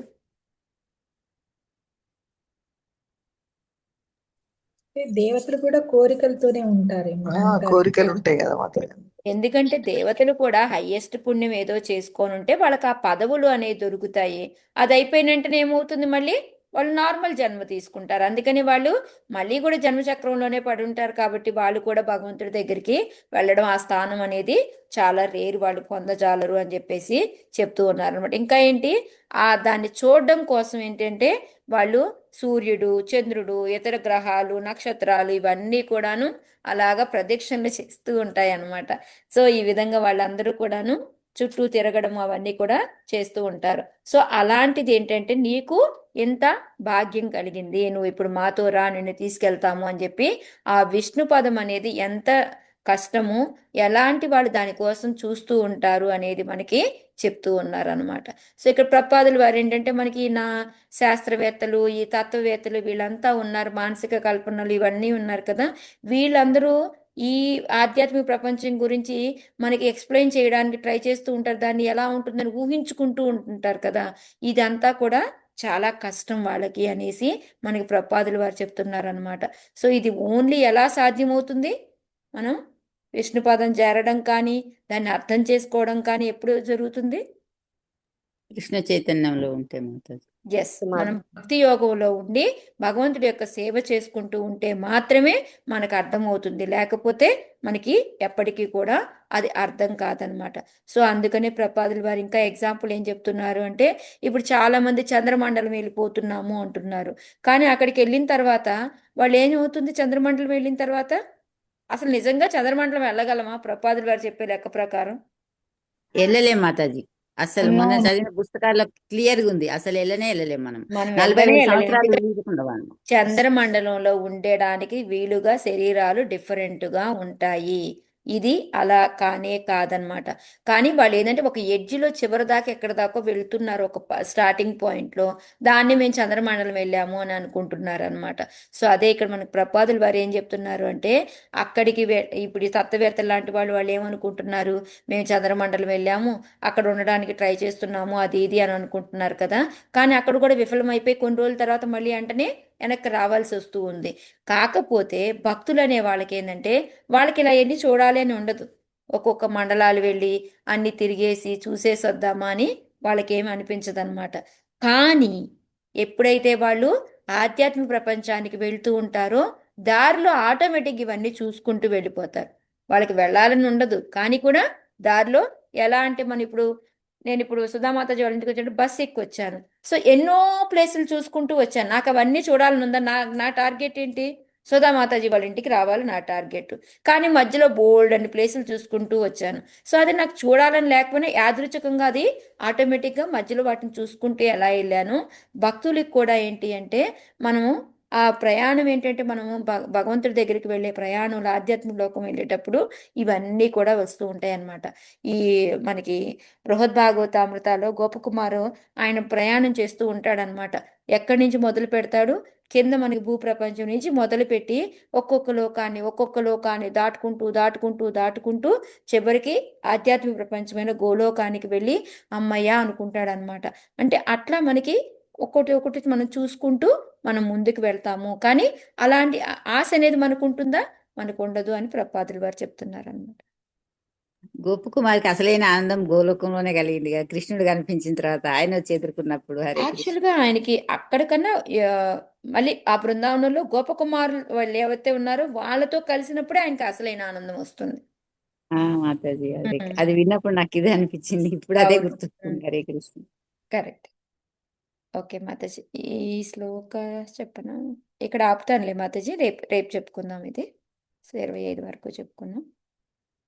దేవతలు కూడా కోరికలతోనే ఉంటారేమో అంటారు. కోరికలు ఉంటాయి కదా మాతాజీ. ఎందుకంటే దేవతలు కూడా హయ్యెస్ట్ పుణ్యం ఏదో చేసుకొని ఉంటే వాళ్ళకి ఆ పదవులు అనేవి దొరుకుతాయి. అది అయిపోయిన వెంటనే ఏమవుతుంది, మళ్ళీ వాళ్ళు నార్మల్ జన్మ తీసుకుంటారు. అందుకని వాళ్ళు మళ్ళీ కూడా జన్మచక్రంలోనే పడి ఉంటారు. కాబట్టి వాళ్ళు కూడా భగవంతుడి దగ్గరికి వెళ్ళడం, ఆ స్థానం అనేది చాలా రేరు, వాళ్ళు పొందజాలరు అని చెప్పేసి చెప్తూ ఉన్నారు అనమాట. ఇంకా ఏంటి, దాన్ని చూడడం కోసం ఏంటంటే వాళ్ళు సూర్యుడు, చంద్రుడు, ఇతర గ్రహాలు, నక్షత్రాలు ఇవన్నీ కూడాను అలాగా ప్రదక్షిణలు చేస్తూ ఉంటాయి అన్నమాట. సో ఈ విధంగా వాళ్ళందరూ కూడాను చుట్టూ తిరగడం అవన్నీ కూడా చేస్తూ ఉంటారు. సో అలాంటిది ఏంటంటే నీకు ఎంత భాగ్యం కలిగింది, నువ్వు ఇప్పుడు మాతో రా, నిన్ను తీసుకెళ్తాము అని చెప్పి ఆ విష్ణు పదం అనేది ఎంత కష్టము, ఎలాంటి వాళ్ళు దానికోసం చూస్తూ ఉంటారు అనేది మనకి చెప్తూ ఉన్నారనమాట. సో ఇక్కడ ప్రపాదులు వారు ఏంటంటే మనకి నా శాస్త్రవేత్తలు, ఈ తత్వవేత్తలు వీళ్ళంతా ఉన్నారు, మానసిక కల్పనలు ఇవన్నీ ఉన్నారు కదా, వీళ్ళందరూ ఈ ఆధ్యాత్మిక ప్రపంచం గురించి మనకి ఎక్స్ప్లెయిన్ చేయడానికి ట్రై చేస్తూ ఉంటారు. దాన్ని ఎలా ఉంటుందని ఊహించుకుంటూ ఉంటుంటారు కదా, ఇదంతా కూడా చాలా కష్టం వాళ్ళకి అనేసి మనకి ప్రపాదులు వారు చెప్తున్నారు అనమాట. సో ఇది ఓన్లీ ఎలా సాధ్యమవుతుంది, మనం విష్ణుపాదం చేరడం కానీ దాన్ని అర్థం చేసుకోవడం కానీ ఎప్పుడు జరుగుతుంది? కృష్ణ చైతన్యంలో ఉంటే మాతాజీ. ఎస్, మనం భక్తి యోగంలో ఉండి భగవంతుడి యొక్క సేవ చేసుకుంటూ ఉంటే మాత్రమే మనకు అర్థమవుతుంది. లేకపోతే మనకి ఎప్పటికీ కూడా అది అర్థం కాదనమాట. సో అందుకనే ప్రపాదులు వారు ఇంకా ఎగ్జాంపుల్ ఏం చెప్తున్నారు అంటే, ఇప్పుడు చాలా మంది చంద్రమండలం వెళ్ళిపోతున్నాము అంటున్నారు. కానీ అక్కడికి వెళ్ళిన తర్వాత వాళ్ళు ఏమవుతుంది, చంద్రమండలం వెళ్ళిన తర్వాత అసలు నిజంగా చంద్రమండలం వెళ్ళగలమా? ప్రపాదులు వారు చెప్పే లెక్క ప్రకారం వెళ్ళలేం మాతాజీ. అసలు మొన్న చదివిన పుస్తకాల్లో క్లియర్గా ఉంది, అసలు వెళ్ళలేం మనం. మనం 45 సంవత్సరాలు వీలుకుండవాలి. చంద్రమండలంలో ఉండడానికి వీలుగా శరీరాలు డిఫరెంట్గా ఉంటాయి. ఇది అలా కానే కాదనమాట. కానీ వాళ్ళు ఏంటంటే ఒక ఎడ్జ్లో చివరి దాకా ఎక్కడ దాకా వెళ్తున్నారు, ఒక స్టార్టింగ్ పాయింట్లో, దాన్ని మేము చంద్రమండలం వెళ్ళాము అని అనుకుంటున్నారు అనమాట. సో అదే ఇక్కడ మనకు ప్రపాదులు వారు ఏం చెప్తున్నారు అంటే, అక్కడికి ఇప్పుడు ఈ తత్వవేత్తలు లాంటి వాళ్ళు ఏమనుకుంటున్నారు, మేము చంద్రమండలం వెళ్ళాము, అక్కడ ఉండడానికి ట్రై చేస్తున్నాము, అది ఇది అని అనుకుంటున్నారు కదా. కానీ అక్కడ కూడా విఫలమైపోయి కొన్ని రోజుల తర్వాత మళ్ళీ వెంటనే వెనక్కి రావాల్సి వస్తూ ఉంది. కాకపోతే భక్తులు అనే వాళ్ళకి ఏంటంటే, వాళ్ళకి ఇలా వెళ్ళి చూడాలి అని ఉండదు. ఒక్కొక్క మండలాలు వెళ్ళి అన్ని తిరిగేసి చూసేసి వద్దామా అని వాళ్ళకేమి అనిపించదన్నమాట. కానీ ఎప్పుడైతే వాళ్ళు ఆధ్యాత్మిక ప్రపంచానికి వెళ్తూ ఉంటారో దారిలో ఆటోమేటిక్ ఇవన్నీ చూసుకుంటూ వెళ్ళిపోతారు. వాళ్ళకి వెళ్ళాలని ఉండదు, కానీ కూడా దారిలో ఎలా అంటే నేను ఇప్పుడు సుధామాతాజీ వాళ్ళ ఇంటికి వచ్చినప్పుడు బస్సు ఎక్కి వచ్చాను. సో ఎన్నో ప్లేసులు చూసుకుంటూ వచ్చాను. నాకు అవన్నీ చూడాలని ఉందా? నా టార్గెట్ ఏంటి? సుధామాతాజీ వాళ్ళ ఇంటికి రావాలి నా టార్గెట్. కానీ మధ్యలో బోల్డ్ అన్ని ప్లేసులు చూసుకుంటూ వచ్చాను. సో అది నాకు చూడాలని లేకపోయినా యాదృచ్ఛికంగా అది ఆటోమేటిక్గా మధ్యలో వాటిని చూసుకుంటూ ఎలా వెళ్ళాను. భక్తులకి కూడా ఏంటి అంటే మనము ఆ ప్రయాణం ఏంటంటే మనము భగవంతుడి దగ్గరికి వెళ్ళే ప్రయాణంలో ఆధ్యాత్మిక లోకం వెళ్ళేటప్పుడు ఇవన్నీ కూడా వస్తూ ఉంటాయి అన్నమాట. ఈ మనకి బృహద్భాగవతామృతాలో గోపకుమారు ఆయన ప్రయాణం చేస్తూ ఉంటాడనమాట. ఎక్కడి నుంచి మొదలు పెడతాడు? కింద మనకి భూప్రపంచం నుంచి మొదలుపెట్టి ఒక్కొక్క లోకాన్ని దాటుకుంటూ చివరికి ఆధ్యాత్మిక ప్రపంచమైన గోలోకానికి వెళ్ళి అమ్మయ్య అనుకుంటాడనమాట. అంటే అట్లా మనకి ఒక్కొక్కటి మనం చూసుకుంటూ మనం ముందుకు వెళ్తాము. కానీ అలాంటి ఆశ అనేది మనకు ఉంటుందా? మనకు ఉండదు అని ప్రపాదులు వారు చెప్తున్నారు అనమాట. గోపకుమారికి అసలైన ఆనందం గోలోకంలోనే కలిగింది కదా, కృష్ణుడు కనిపించిన తర్వాత ఆయన వచ్చి ఎదుర్కొన్నప్పుడు. హరే కృష్ణ. యాక్చువల్గా ఆయనకి అక్కడికన్నా మళ్ళీ ఆ బృందావనంలో గోపకుమారులు వాళ్ళు ఏవైతే ఉన్నారో వాళ్ళతో కలిసినప్పుడే ఆయనకి అసలైన ఆనందం వస్తుంది. మాతాజీ అది విన్నప్పుడు నాకు ఇదే అనిపించింది. ఇప్పుడు అదే అవును. గుర్తొస్తుంది. హరే కృష్ణ. కరెక్ట్. ఓకే మాతాజీ, ఈ శ్లోక చెప్పనా? ఇక్కడ ఆపుతానులే మాతాజీ, రేపు చెప్పుకుందాం. ఇది 25 వరకు చెప్పుకున్నాం.